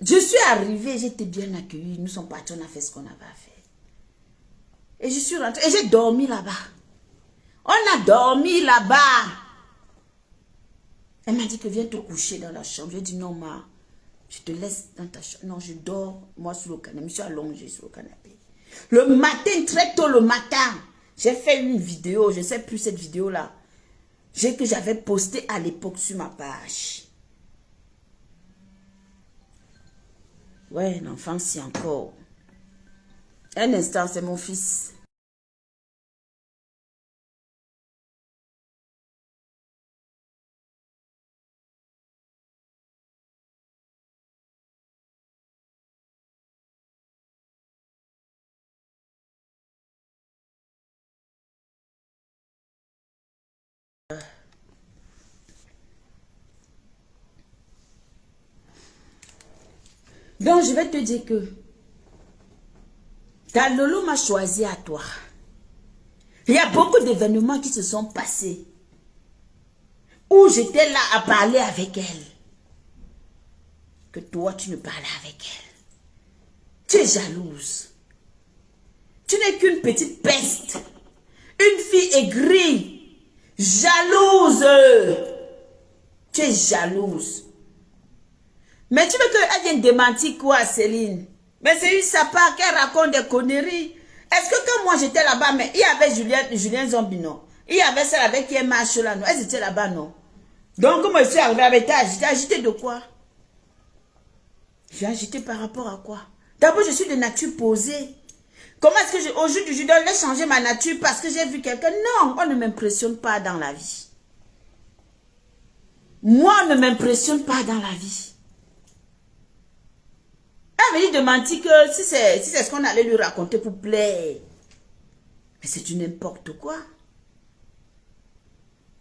Je suis arrivée, j'étais bien accueillie. Nous sommes partis, on a fait ce qu'on avait à faire. Et je suis rentrée et j'ai dormi là-bas. On a dormi là-bas. Elle m'a dit que viens te coucher dans la chambre. J'ai dit non, ma, je te laisse dans ta chambre. Non, je dors, moi, sur le canapé. Je me suis allongée sur le canapé. Le matin, très tôt le matin, j'ai fait une vidéo. Je ne sais plus cette vidéo-là. Que j'avais postée à l'époque sur ma page. Ouais, l'enfant, c'est encore. Un instant, c'est mon fils. Donc, je vais te dire que ta Lolo m'a choisi à toi. Il y a beaucoup d'événements qui se sont passés où j'étais là à parler avec elle. Que toi, tu ne parlais avec elle. Tu es jalouse. Tu n'es qu'une petite peste. Une fille aigrie, jalouse. Tu es jalouse. Mais tu veux qu'elle vienne démentir quoi, Céline? Mais c'est une sapard qu'elle raconte des conneries. Est-ce que quand moi j'étais là-bas, mais il y avait Julien Zombie, non? Il y avait celle avec qui elle marche là, non? Elles étaient là-bas, non? Donc, comment je suis arrivée avec toi? J'étais agitée de quoi? J'ai agité par rapport à quoi? D'abord, je suis de nature posée. Comment est-ce que au jour du je dois changer ma nature parce que j'ai vu quelqu'un? Non, on ne m'impressionne pas dans la vie. Moi, on ne m'impressionne pas dans la vie. Elle m'a dit de mentir que si c'est ce qu'on allait lui raconter pour plaire. Mais c'est du n'importe quoi.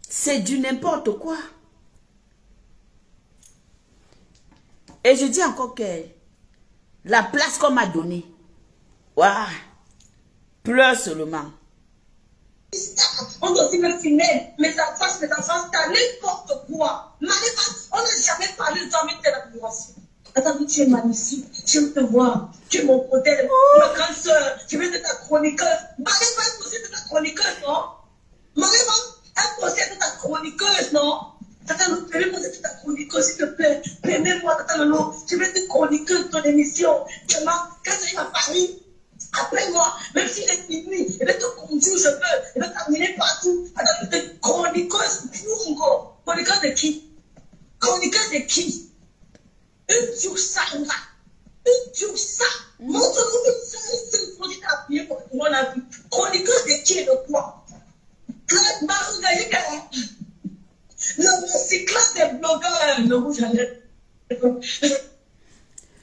C'est du n'importe quoi. Et je dis encore que la place qu'on m'a donnée, waouh, pleure seulement. On doit aussi me filmer mes enfants, t'as n'importe quoi. On n'a jamais parlé de toi avec telle admiration. Attends, tu es magnifique, j'aime te voir, tu es mon modèle, ma grande soeur, je veux être ta chroniqueuse. Marie-Va, elle possède ta chroniqueuse, non? Marie-Va, elle possède ta chroniqueuse, non? Tata Lolo, je vais poser ta chroniqueuse, s'il te plaît. Permets-moi, Tata Lolo, je vais être chroniqueuse de ton émission. Quand j'arrive à Paris, appelle-moi, même s'il est minuit, je vais te conduire, je peux, je vais t'amener partout. Attends, tu es chroniqueuse, encore. Chroniqueuse de qui? Chroniqueuse de qui? Une sur ça, une sur ça. Montre-nous une seule fois que tu as appuyé pour que tout le monde a vu. Chroniqueuse de qui et de quoi? Claude Marie, le cycliste des blogueurs, le rouge à lèvres.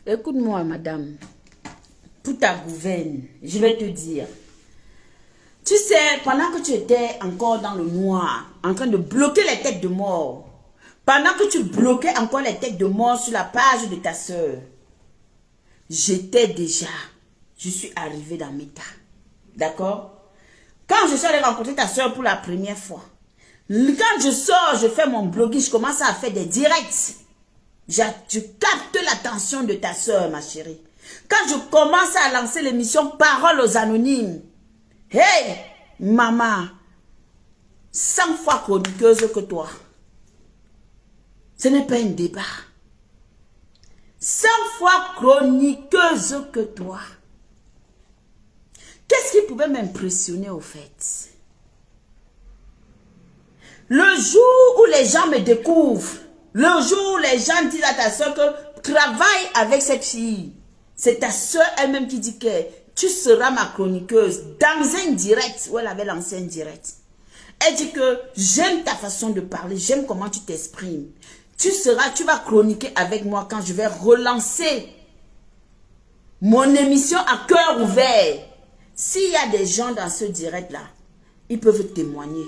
Écoute-moi, madame. Pour ta gouverne, je vais te dire. Tu sais, pendant que tu étais encore dans le noir, en train de bloquer les têtes de mort, pendant que tu bloquais encore les têtes de mort sur la page de ta soeur, je suis arrivée dans mes tas. D'accord? Quand je suis allée rencontrer ta soeur pour la première fois, quand je sors, je fais mon blogging, je commence à faire des directs. Tu captes l'attention de ta soeur, ma chérie. Quand je commence à lancer l'émission Paroles aux Anonymes, hey, maman, 100 fois chroniqueuse que toi. Ce n'est pas un débat. 100 fois chroniqueuse que toi. Qu'est-ce qui pouvait m'impressionner au fait? Le jour où les gens me découvrent, le jour où les gens disent à ta soeur que travaille avec cette fille, c'est ta soeur elle-même qui dit que tu seras ma chroniqueuse dans un direct où elle avait lancé un direct. Elle dit que j'aime ta façon de parler, j'aime comment tu t'exprimes. Tu vas chroniquer avec moi quand je vais relancer mon émission à cœur ouvert. S'il y a des gens dans ce direct-là, ils peuvent témoigner.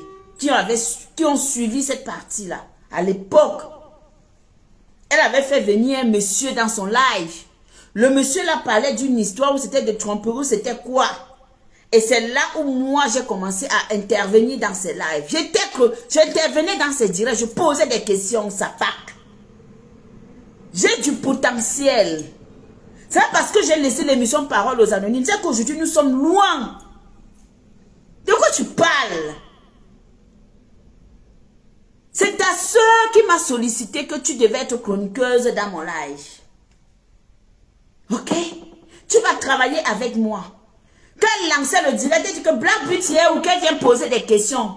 Qui ont suivi cette partie-là. À l'époque, elle avait fait venir un monsieur dans son live. Le monsieur là parlait d'une histoire où c'était des tromperies, c'était quoi? Et c'est là où moi j'ai commencé à intervenir dans ces lives. J'intervenais dans ces directs, je posais des questions, ça pack. J'ai du potentiel. C'est parce que j'ai laissé l'émission Paroles aux Anonymes. C'est qu'aujourd'hui nous sommes loin. De quoi tu parles? C'est ta soeur qui m'a sollicité que tu devais être chroniqueuse dans mon live. Ok? Tu vas travailler avec moi. Quand elle lançait le direct, elle dit que Black Beauty est ou qu'elle vient poser des questions.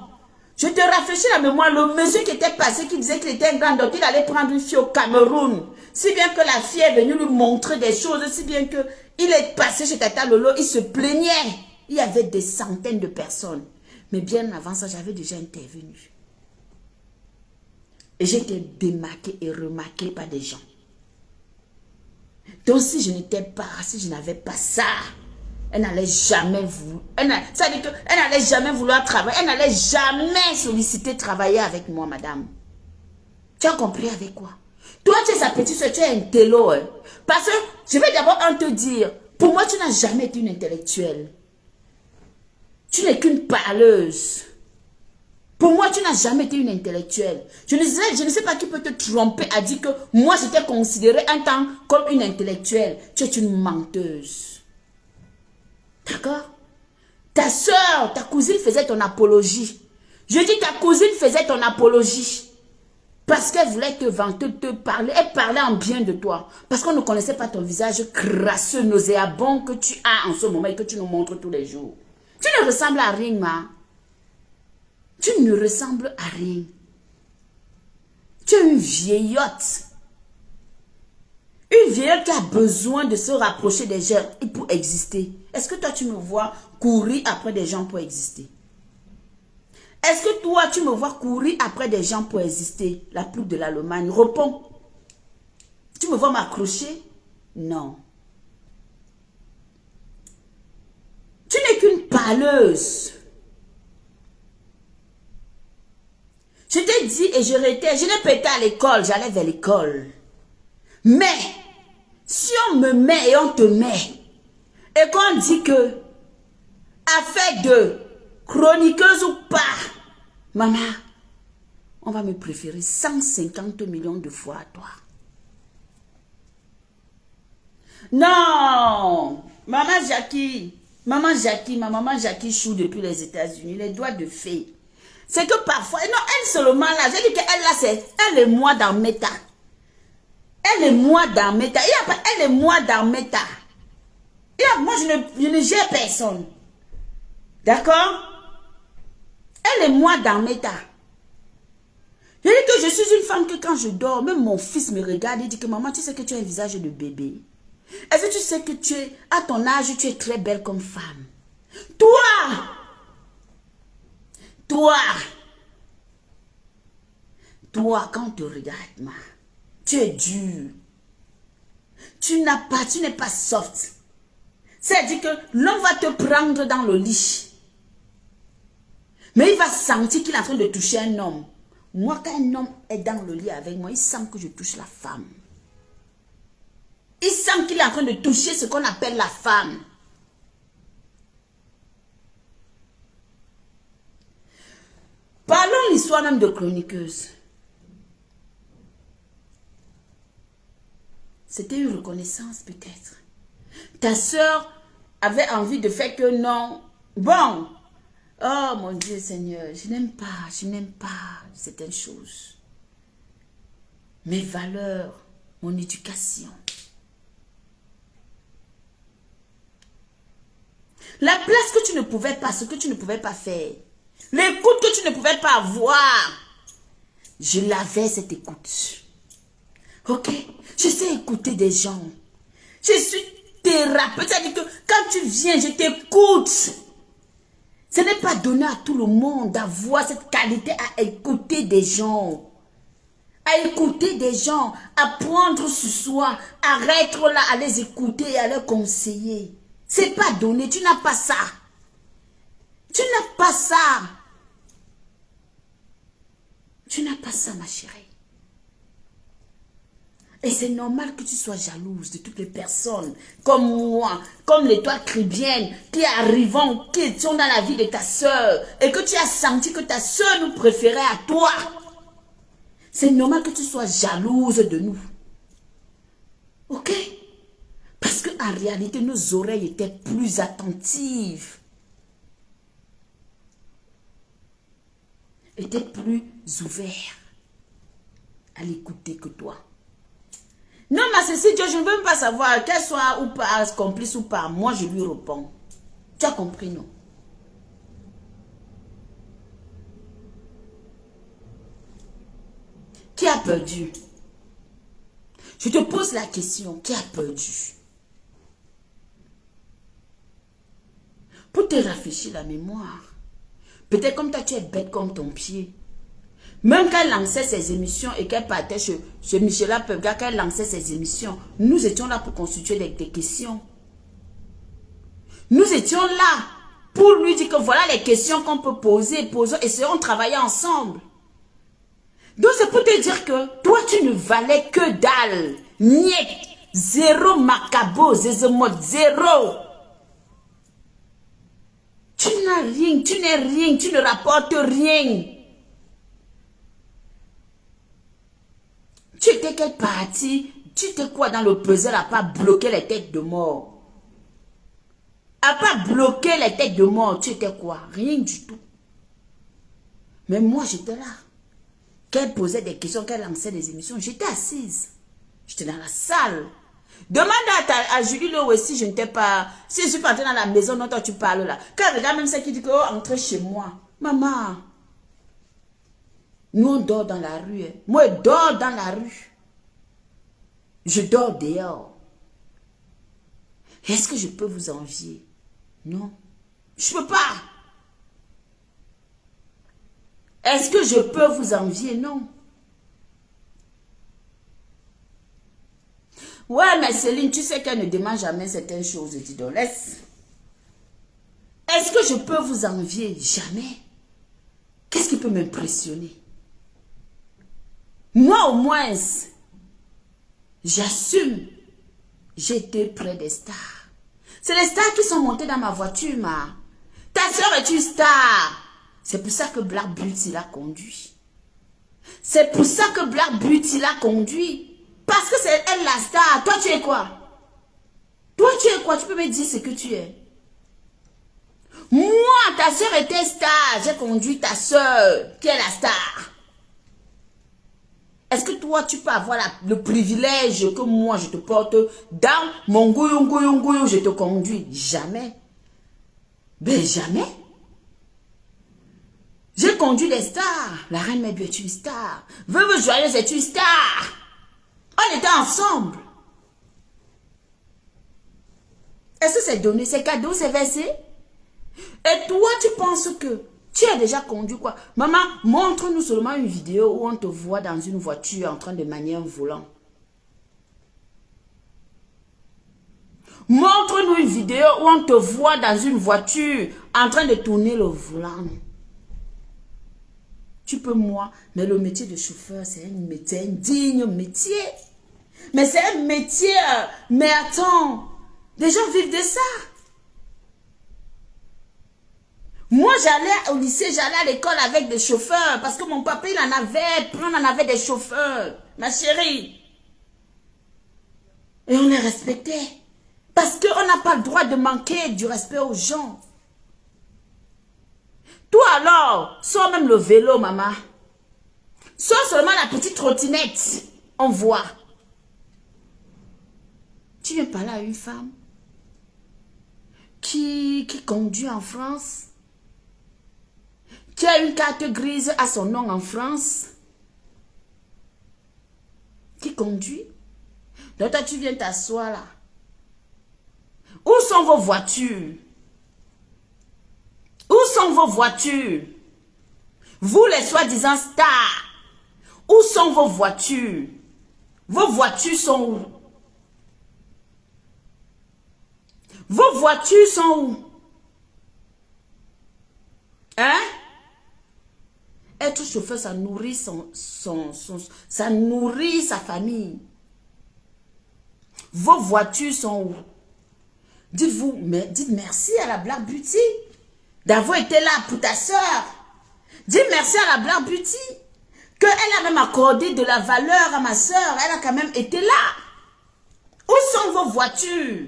Je te rafraîchis la mémoire, le monsieur qui était passé, qui disait qu'il était un grand docteur, il allait prendre une fille au Cameroun. Si bien que la fille est venue lui montrer des choses, si bien que il est passé chez Tata Lolo, il se plaignait. Il y avait des centaines de personnes. Mais bien avant ça, j'avais déjà intervenu. Et j'étais démarquée et remarquée par des gens. Donc si je n'étais pas, si je n'avais pas ça, elle n'allait jamais ça veut dire qu'elle n'allait jamais vouloir travailler, elle n'allait jamais solliciter travailler avec moi, madame. Tu as compris avec quoi? Toi, tu es sa petite soeur, tu es un télo. Hein? Parce que, je vais d'abord te dire, pour moi, tu n'as jamais été une intellectuelle. Tu n'es qu'une parleuse. Pour moi, tu n'as jamais été une intellectuelle. Je ne sais pas qui peut te tromper à dire que moi, j'étais considérée un temps comme une intellectuelle. Tu es une menteuse. D'accord? Ta soeur, ta cousine faisait ton apologie. Je dis ta cousine faisait ton apologie. Parce qu'elle voulait te vanter, te parler. Elle parlait en bien de toi. Parce qu'on ne connaissait pas ton visage crasseux, nauséabond que tu as en ce moment et que tu nous montres tous les jours. Tu ne ressembles à rien, ma. Tu ne ressembles à rien. Tu es une vieillotte. Une vieillotte qui a besoin de se rapprocher des gens pour exister. Est-ce que toi, tu me vois courir après des gens pour exister? Est-ce que toi, tu me vois courir après des gens pour exister? La plouc de l'Allemagne. Réponds. Tu me vois m'accrocher? Non. Tu n'es qu'une parleuse. Je t'ai dit et je répète, je n'ai pas été à l'école, j'allais vers l'école. Mais, si on me met et on te met, et qu'on dit que, affaire de chroniqueuse ou pas, maman, on va me préférer 150 millions de fois à toi. Non, maman Jackie, ma maman Jackie choue depuis les États-Unis, les doigts de fée. C'est que parfois, non, elle seulement là, j'ai dit qu'elle là, c'est, elle est moi dans Meta. Elle est moi dans Meta. Il y a pas, elle est moi dans Meta. Moi, je ne gère personne. D'accord? Elle est moi dans Meta. Je dis que je suis une femme que quand je dors, même mon fils me regarde et dit que maman, tu sais que tu as un visage de bébé. Est-ce que tu sais que tu es, à ton âge, tu es très belle comme femme? Toi, quand on te regarde, ma, tu es dur. Tu n'es pas soft. C'est-à-dire que l'homme va te prendre dans le lit. Mais il va sentir qu'il est en train de toucher un homme. Moi, quand un homme est dans le lit avec moi, il sent que je touche la femme. Il sent qu'il est en train de toucher ce qu'on appelle la femme. Parlons l'histoire même de chroniqueuse. C'était une reconnaissance peut-être. Ta soeur avait envie de faire que non. Bon. Oh mon Dieu Seigneur, je n'aime pas certaines choses. Mes valeurs, mon éducation. La place que tu ne pouvais pas, ce que tu ne pouvais pas faire. L'écoute que tu ne pouvais pas avoir. Je l'avais cette écoute. Ok? Je sais écouter des gens. Je suis thérapeute. C'est-à-dire que quand tu viens, je t'écoute. Ce n'est pas donné à tout le monde d'avoir cette qualité à écouter des gens. À écouter des gens, à prendre sur soi, à être là, à les écouter et à les conseiller. C'est pas donné, tu n'as pas ça. Tu n'as pas ça. Tu n'as pas ça, ma chérie. Et c'est normal que tu sois jalouse de toutes les personnes, comme moi, comme l'étoile chrétienne, qui arrivons, qui étions dans la vie de ta soeur, et que tu as senti que ta soeur nous préférait à toi. C'est normal que tu sois jalouse de nous. Ok? Parce qu'en réalité, nos oreilles étaient plus attentives. Étaient plus ouvertes à l'écouter que toi. Non, ma Cécile, je ne veux même pas savoir qu'elle soit ou pas complice ou pas. Moi, je lui réponds. Tu as compris, non? Qui a perdu? Je te pose la question. Qui a perdu? Pour te rafraîchir la mémoire. Peut-être comme toi, tu es bête comme ton pied. Même quand elle lançait ses émissions et qu'elle partait chez Michela Pevga, quand elle lançait ses émissions, nous étions là pour constituer des questions. Nous étions là pour lui dire que voilà les questions qu'on peut poser, essayons de travailler ensemble. Donc c'est pour te dire que toi tu ne valais que dalle, niet, zéro macabo, zézomot, zéro. Tu n'as rien, tu n'es rien, tu ne rapportes rien. Tu étais quelle partie? Tu étais quoi dans le puzzle à pas bloquer les têtes de mort? À part bloquer les têtes de mort, tu étais quoi? Rien du tout. Mais moi, j'étais là. Qu'elle posait des questions, qu'elle lançait des émissions, j'étais assise. J'étais dans la salle. Demande à Julie Le aussi, je n'étais pas... Si je suis pas entrée dans la maison dont toi tu parles là. Quand elle regarde même ça qui dit que, oh, entrez chez moi. Maman, nous on dort dans la rue. Hein. Moi, je dors dans la rue. Je dors dehors. Est-ce que je peux vous envier? Non. Je ne peux pas. Est-ce que je peux vous envier? Non. Ouais, mais Céline, tu sais qu'elle ne demande jamais certaines choses. Dis donc, laisse. Est-ce que je peux vous envier? Jamais. Qu'est-ce qui peut m'impressionner? Moi, au moins, j'assume. J'étais près des stars. C'est les stars qui sont montées dans ma voiture, ma. Ta soeur est une star. C'est pour ça que Black Beauty l'a conduit. C'est pour ça que Black Beauty l'a conduit. Parce que c'est elle la star. Toi, tu es quoi? Toi, tu es quoi? Tu peux me dire ce que tu es. Moi, ta soeur était star. J'ai conduit ta soeur qui est la star. Est-ce que toi, tu peux avoir le privilège que moi, je te porte dans mon gouyou, je te conduis? Jamais. Ben, jamais. J'ai conduit des stars. La reine Mère est une star. Veuve Joyeuse est une star. On était ensemble. Est-ce que c'est donné, c'est cadeau, c'est versé? Et toi, tu penses que tu as déjà conduit quoi? Maman, montre-nous seulement une vidéo où on te voit dans une voiture en train de manier un volant. Montre-nous une vidéo où on te voit dans une voiture en train de tourner le volant. Tu peux moi, mais le métier de chauffeur, c'est un métier, un digne métier. Mais c'est un métier, mais attends, les gens vivent de ça. Moi, j'allais au lycée, j'allais à l'école avec des chauffeurs, parce que mon papa, il en avait, on en avait des chauffeurs, ma chérie. Et on les respectait. Parce qu'on n'a pas le droit de manquer du respect aux gens. Toi alors, sors même le vélo, maman. Sors seulement la petite trottinette. On voit. Tu viens parler à une femme qui conduit en France, qui a une carte grise à son nom en France, qui conduit. Donc toi, tu viens t'asseoir là. Où sont vos voitures? Où sont vos voitures? Vous les soi-disant stars. Où sont vos voitures? Vos voitures sont où? Vos voitures sont où? Hein? Être chauffeur, ça nourrit ça nourrit sa famille. Vos voitures sont où? Dites-vous, mais dites merci à la Black Beauty d'avoir été là pour ta soeur. Dites merci à la Black Beauty qu'elle a même accordé de la valeur à ma soeur. Elle a quand même été là. Où sont vos voitures?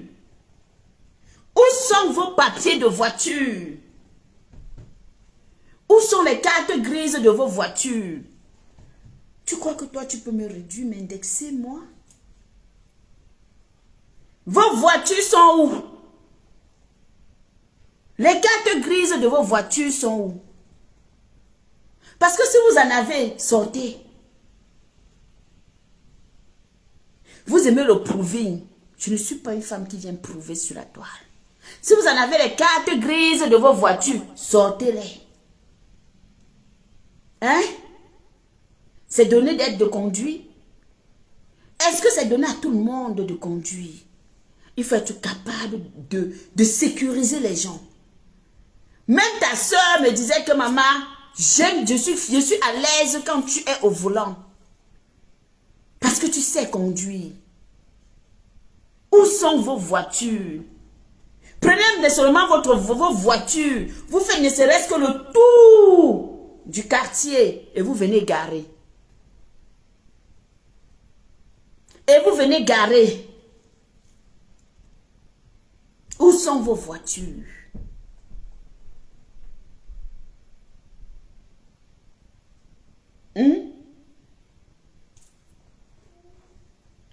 Où sont vos papiers de voiture? Où sont les cartes grises de vos voitures? Tu crois que toi, tu peux me réduire, m'indexer, moi? Vos voitures sont où? Les cartes grises de vos voitures sont où? Parce que si vous en avez, sortez. Vous aimez le proving. Je ne suis pas une femme qui vient prouver sur la toile. Si vous en avez les cartes grises de vos voitures, sortez-les. Hein? C'est donné d'être de conduire? Est-ce que c'est donné à tout le monde de conduire? Il faut être capable de sécuriser les gens. Même ta soeur me disait que maman, je suis à l'aise quand tu es au volant. Parce que tu sais conduire. Où sont vos voitures? Prenez seulement vos voitures. Vous faites ne serait-ce que le tour du quartier et vous venez garer. Et vous venez garer. Où sont vos voitures?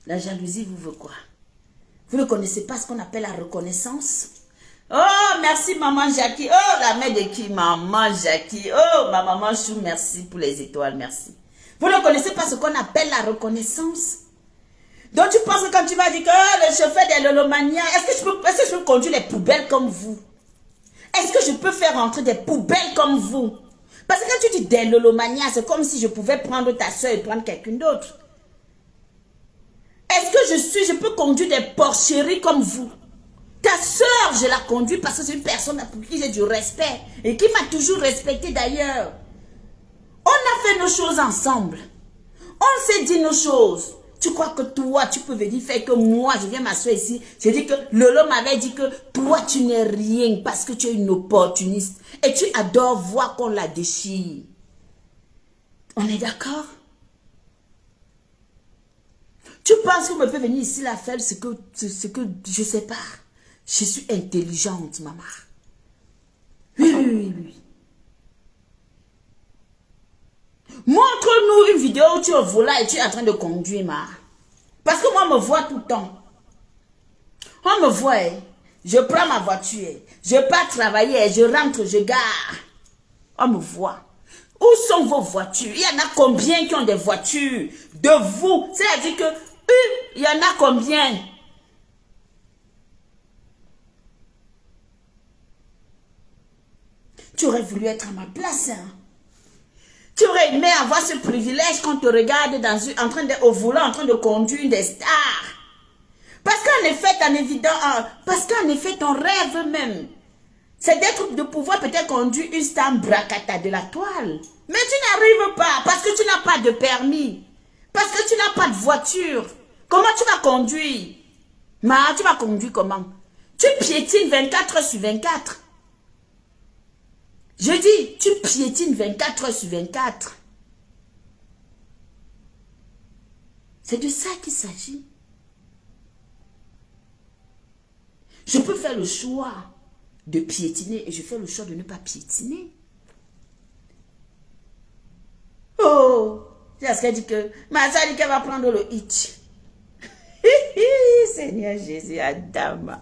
La jalousie vous veut quoi? Vous ne connaissez pas ce qu'on appelle la reconnaissance? Oh, merci maman Jackie. Oh, la mère de qui? Maman Jackie. Oh, ma maman Chou, merci pour les étoiles, merci. Vous ne connaissez pas ce qu'on appelle la reconnaissance? Donc tu penses que quand tu vas dire que oh, le chauffeur des Lolomania, est-ce que je peux conduire les poubelles comme vous? Est-ce que je peux faire rentrer des poubelles comme vous? Parce que quand tu dis des Lolomania, c'est comme si je pouvais prendre ta soeur et prendre quelqu'un d'autre. Est-ce que je peux conduire des porcheries comme vous? Ta soeur, je la conduis parce que c'est une personne pour qui j'ai du respect et qui m'a toujours respecté d'ailleurs. On a fait nos choses ensemble. On s'est dit nos choses. Tu crois que toi, tu peux venir faire que moi, je viens m'asseoir ici. Je dis que Lolo m'avait dit que toi, tu n'es rien parce que tu es une opportuniste. Et tu adores voir qu'on la déchire. On est d'accord? Tu penses qu'on me peut venir ici la faire ce que je sais pas. Je suis intelligente, maman. Oui, oui, oui, oui. Montre-nous une vidéo où tu es au volant et tu es en train de conduire, ma. Parce que moi, on me voit tout le temps. On me voit, hein. Je prends ma voiture, je pars travailler, je rentre, je gare. On me voit. Où sont vos voitures? Il y en a combien qui ont des voitures de vous? C'est-à-dire que, il y en a combien? Tu aurais voulu être à ma place, hein? Tu aurais aimé avoir ce privilège qu'on te regarde au volant, en train de conduire une des stars. Parce qu'en effet, ton rêve même, c'est de pouvoir peut-être conduire une star bracata de la toile. Mais tu n'arrives pas parce que tu n'as pas de permis. Parce que tu n'as pas de voiture. Comment tu vas conduire? Tu vas conduire comment? Tu piétines 24 heures sur 24. Je dis, tu piétines 24 heures sur 24. C'est de ça qu'il s'agit. Je peux faire le choix de piétiner et je fais le choix de ne pas piétiner. Oh, c'est ce qu'elle dit que ma soeur dit qu'elle va prendre le hit. Seigneur Jésus, Adam.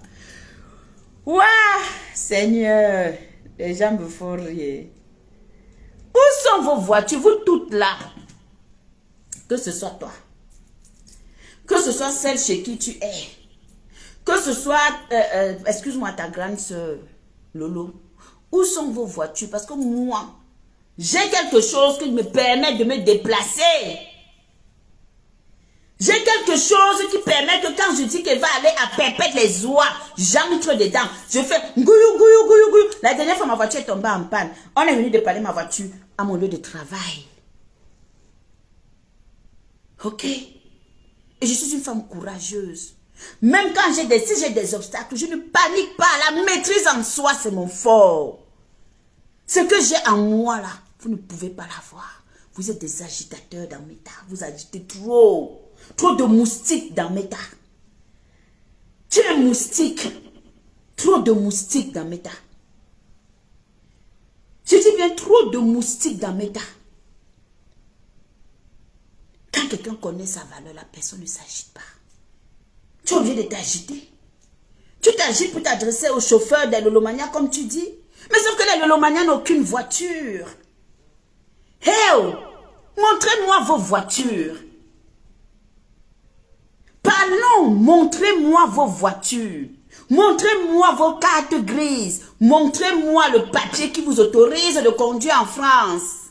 Ouah, Seigneur. Les gens me font rire. Où sont vos voitures? Vous toutes là. Que ce soit toi. Que ce soit celle chez qui tu es. Que ce soit, excuse-moi, ta grande soeur, Lolo. Où sont vos voitures? Parce que moi, j'ai quelque chose qui me permet de me déplacer. J'ai quelque chose qui permet que quand je dis qu'elle va aller à Pépette les oies, j'entre dedans. Je fais gouyou, gouyou, gouyou, gouyou. La dernière fois, ma voiture est tombée en panne. On est venu dépanner ma voiture à mon lieu de travail. Ok? Et je suis une femme courageuse. Même quand si j'ai des obstacles, je ne panique pas. La maîtrise en soi, c'est mon fort. Ce que j'ai en moi là, vous ne pouvez pas l'avoir. Vous êtes des agitateurs dans mes tas. Vous agitez trop. Trop de moustiques dans mes tas. Tu es moustique. Trop de moustiques dans mes tas. Je dis bien trop de moustiques dans mes tas. Quand quelqu'un connaît sa valeur, la personne ne s'agite pas. Tu es obligé de t'agiter. Tu t'agites pour t'adresser au chauffeur des Lolomania comme tu dis. Mais sauf que les Lolomania n'ont aucune voiture. Hey, montrez-moi vos voitures. Parlons, montrez-moi vos voitures. Montrez-moi vos cartes grises. Montrez-moi le papier qui vous autorise de conduire en France.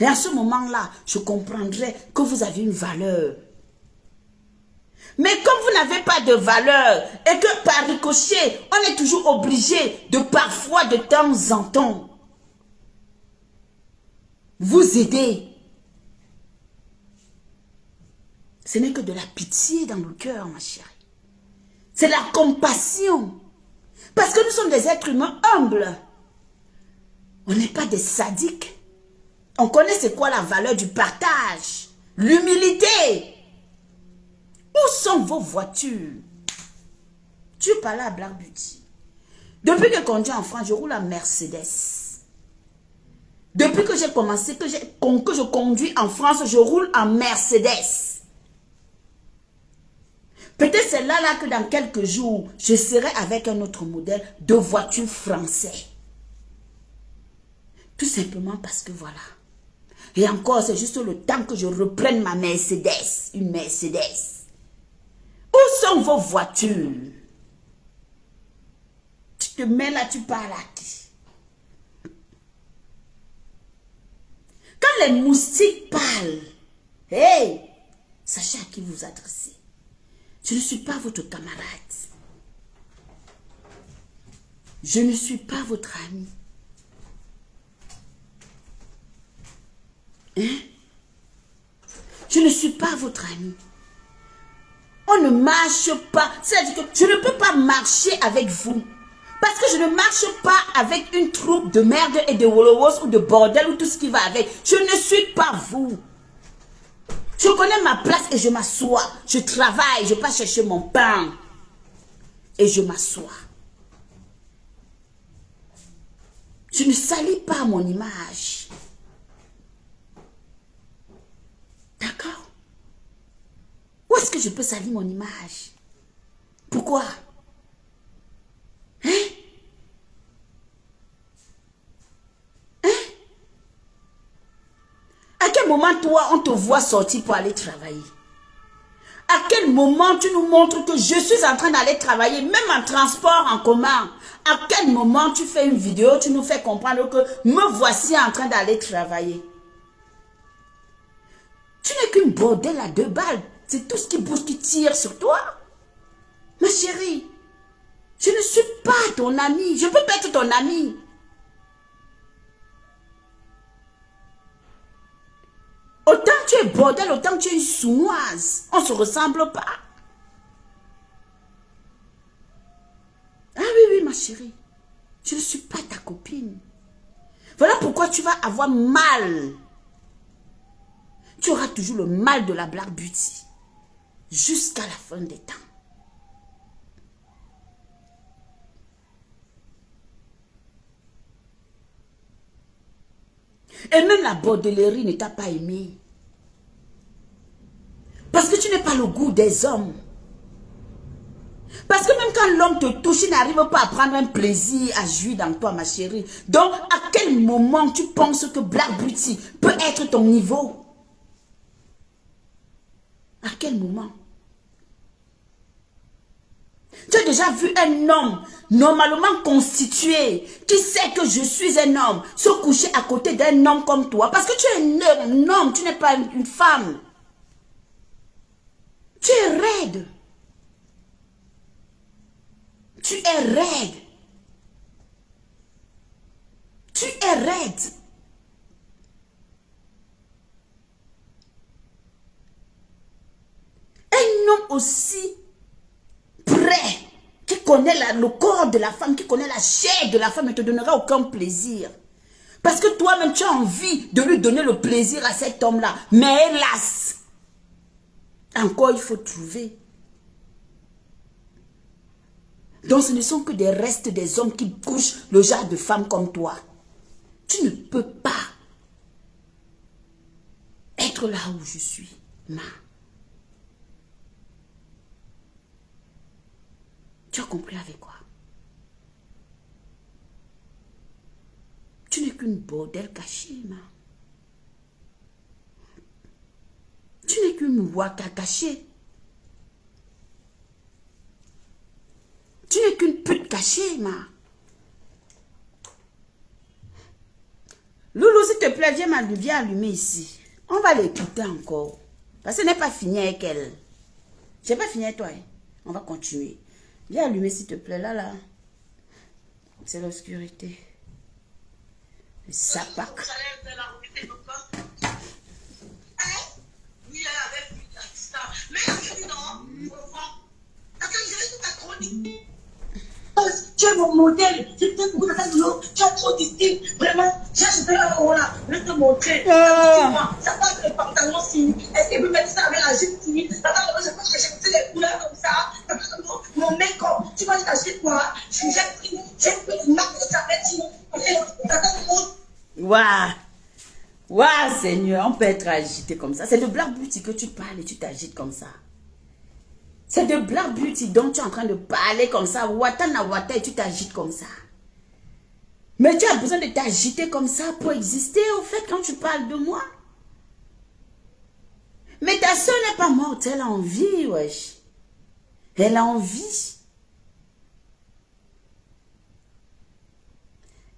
Et à ce moment-là, je comprendrai que vous avez une valeur. Mais comme vous n'avez pas de valeur et que par ricochet, on est toujours obligé de parfois, de temps en temps, vous aider. Ce n'est que de la pitié dans le cœur, ma chérie. C'est la compassion. Parce que nous sommes des êtres humains humbles. On n'est pas des sadiques. On connaît c'est quoi la valeur du partage. L'humilité. Où sont vos voitures? Tu parles à Black Beauty. Depuis que je conduis en France, je roule en Mercedes. Depuis que j'ai commencé, que je conduis en France, je roule en Mercedes. Peut-être c'est là que dans quelques jours, je serai avec un autre modèle de voiture français. Tout simplement parce que voilà. Et encore, c'est juste le temps que je reprenne ma Mercedes. Une Mercedes. Où sont vos voitures? Tu te mets là, tu parles à qui? Quand les moustiques parlent, hey, sachez à qui vous adressez. Je ne suis pas votre camarade. Je ne suis pas votre ami. Hein? Je ne suis pas votre ami. On ne marche pas. C'est-à-dire que je ne peux pas marcher avec vous. Parce que je ne marche pas avec une troupe de merde et de wolowos ou de bordel ou tout ce qui va avec. Je ne suis pas vous. Je connais ma place et je m'assois. Je travaille, je passe chercher mon pain. Et je m'assois. Je ne salis pas mon image. D'accord? Où est-ce que je peux salir mon image? Pourquoi? Hein? Hein? À quel moment, toi, on te voit sortir pour aller travailler? À quel moment tu nous montres que je suis en train d'aller travailler, même en transport en commun? À quel moment tu fais une vidéo, tu nous fais comprendre que me voici en train d'aller travailler? Tu n'es qu'une bordelle à 2 balles. C'est tout ce qui bouge qui tire sur toi. Ma chérie, je ne suis pas ton amie. Je ne peux pas être ton amie. Autant tu es bordel, autant tu es une sournoise. On ne se ressemble pas. Ah oui, oui, ma chérie. Je ne suis pas ta copine. Voilà pourquoi tu vas avoir mal. Tu auras toujours le mal de la Black Beauty. Jusqu'à la fin des temps. Et même la bordellerie ne t'a pas aimé. Parce que tu n'es pas le goût des hommes. Parce que même quand l'homme te touche, il n'arrive pas à prendre un plaisir à jouir dans toi, ma chérie. Donc, à quel moment tu penses que Black Beauty peut être ton niveau? À quel moment? Tu as déjà vu un homme normalement constitué qui sait que je suis un homme se coucher à côté d'un homme comme toi? Parce que tu es un homme, tu n'es pas une femme. Tu es raide. Tu es raide. Tu es raide. Un homme aussi prêt, qui connaît le corps de la femme, qui connaît la chair de la femme, ne te donnera aucun plaisir. Parce que toi-même, tu as envie de lui donner le plaisir à cet homme-là. Mais hélas, encore il faut trouver. Donc ce ne sont que des restes des hommes qui couchent le genre de femmes comme toi. Tu ne peux pas être là où je suis, ma. Tu as compris avec quoi? Tu n'es qu'une bordelle cachée, ma. Tu n'es qu'une waka cachée. Tu n'es qu'une pute cachée, ma. Loulou, s'il te plaît, viens allumer ici. On va l'écouter encore. Parce que ce n'est pas fini avec elle. Je n'ai pas fini avec toi. Hein. On va continuer. Viens allumer s'il te plaît, là. C'est l'obscurité. Le sapac. Oui, elle avait vu ça. Mais je dis non. Attends, je vais tout ta chronique. Tu es mon modèle. Tu as trop de style. Vraiment, j'ai acheté un haut là. Je vais te montrer. Ça passe les pantalons signés. Est-ce que tu peux mettre ça avec la jupe signée? Attends, je pense que j'ai mis les couleurs comme ça. Mon make-up. Tu vois, je t'achète quoi? J'ai pris J'ai fait une marque de sa bête. Waouh! Waouh, Seigneur, on peut être agité comme ça. C'est de Black Beauty que tu parles et tu t'agites comme ça. C'est de Black Beauty dont tu es en train de parler comme ça. Watana Wata et tu t'agites comme ça. Mais tu as besoin de t'agiter comme ça pour exister, au fait, quand tu parles de moi. Mais ta soeur n'est pas morte, elle a envie, wesh. Elle a envie.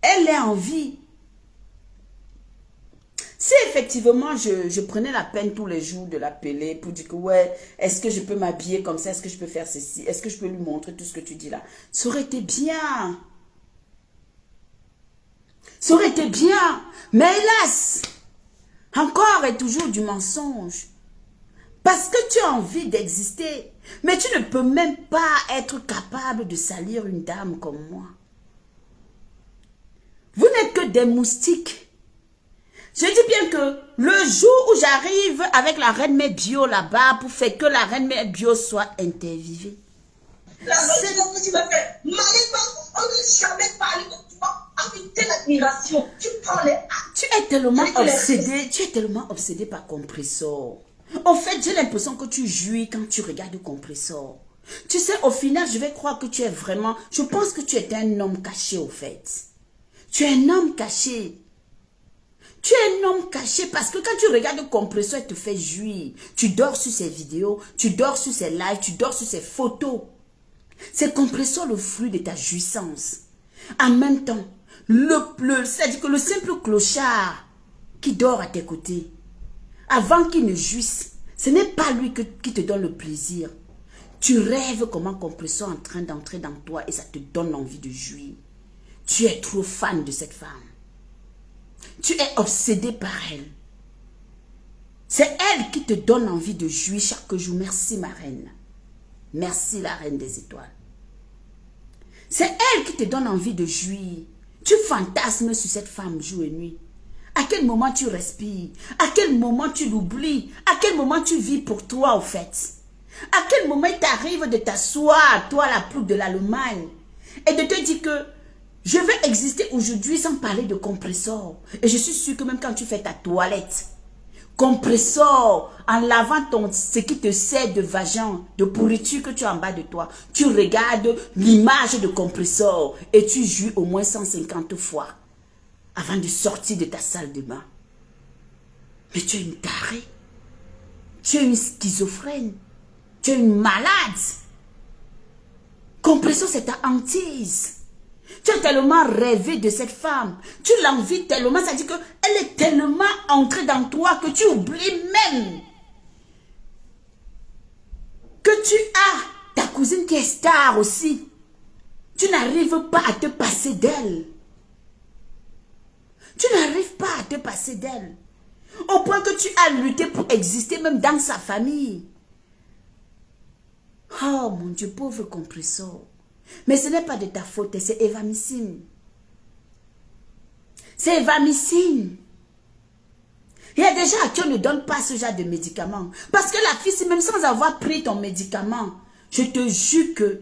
Elle a envie. Si effectivement je prenais la peine tous les jours de l'appeler pour dire que ouais, est-ce que je peux m'habiller comme ça, est-ce que je peux faire ceci, est-ce que je peux lui montrer tout ce que tu dis là, ça aurait été bien. Ça aurait été bien. Mais hélas, encore et toujours du mensonge. Parce que tu as envie d'exister. Mais tu ne peux même pas être capable de salir une dame comme moi. Vous n'êtes que des moustiques. Je dis bien que le jour où j'arrive avec la reine mère bio là-bas pour faire que la reine mère bio soit interviewée. La raison que tu m'as fait, Maléva, on n'a jamais parlé de toi avec telle admiration. Tu prends les actes. Tu es tellement obsédé par Compressor. En fait, j'ai l'impression que tu jouis quand tu regardes Compressor. Tu sais, au final, je vais croire que tu es vraiment... Je pense que tu es un homme caché, au fait. Tu es un homme caché. Tu es un homme caché parce que quand tu regardes Compressor, il te fait jouir. Tu dors sur ses vidéos, tu dors sur ses lives, tu dors sur ses photos. C'est Compressor le fruit de ta jouissance. En même temps, c'est-à-dire que le simple clochard qui dort à tes côtés, avant qu'il ne jouisse, ce n'est pas lui qui te donne le plaisir. Tu rêves comment Compressor est en train d'entrer dans toi et ça te donne envie de jouir. Tu es trop fan de cette femme. Tu es obsédé par elle. C'est elle qui te donne envie de jouir chaque jour. Merci ma reine. Merci la reine des étoiles. C'est elle qui te donne envie de jouir. Tu fantasmes sur cette femme jour et nuit. À quel moment tu respires? À quel moment tu l'oublies? À quel moment tu vis pour toi au fait? À quel moment il t'arrive de t'asseoir, toi la poule de l'Allemagne, et de te dire que je vais exister aujourd'hui sans parler de Compressor. Et je suis sûre que même quand tu fais ta toilette, Compressor, en lavant ce qui te sert de vagin, de pourriture que tu as en bas de toi, tu regardes l'image de Compressor et tu jouis au moins 150 fois avant de sortir de ta salle de bain. Mais tu es une tarée. Tu es une schizophrène. Tu es une malade. Compressor, c'est ta hantise. Tu as tellement rêvé de cette femme. Tu l'envies tellement. Ça dit qu'elle est tellement entrée dans toi que tu oublies même que tu as ta cousine qui est star aussi. Tu n'arrives pas à te passer d'elle. Tu n'arrives pas à te passer d'elle. Au point que tu as lutté pour exister même dans sa famille. Oh mon Dieu, pauvre Compressor. Mais ce n'est pas de ta faute, c'est Evamicine. C'est Evamicine. Il y a des gens à qui on ne donne pas ce genre de médicaments. Parce que la fille, même sans avoir pris ton médicament, je te jure que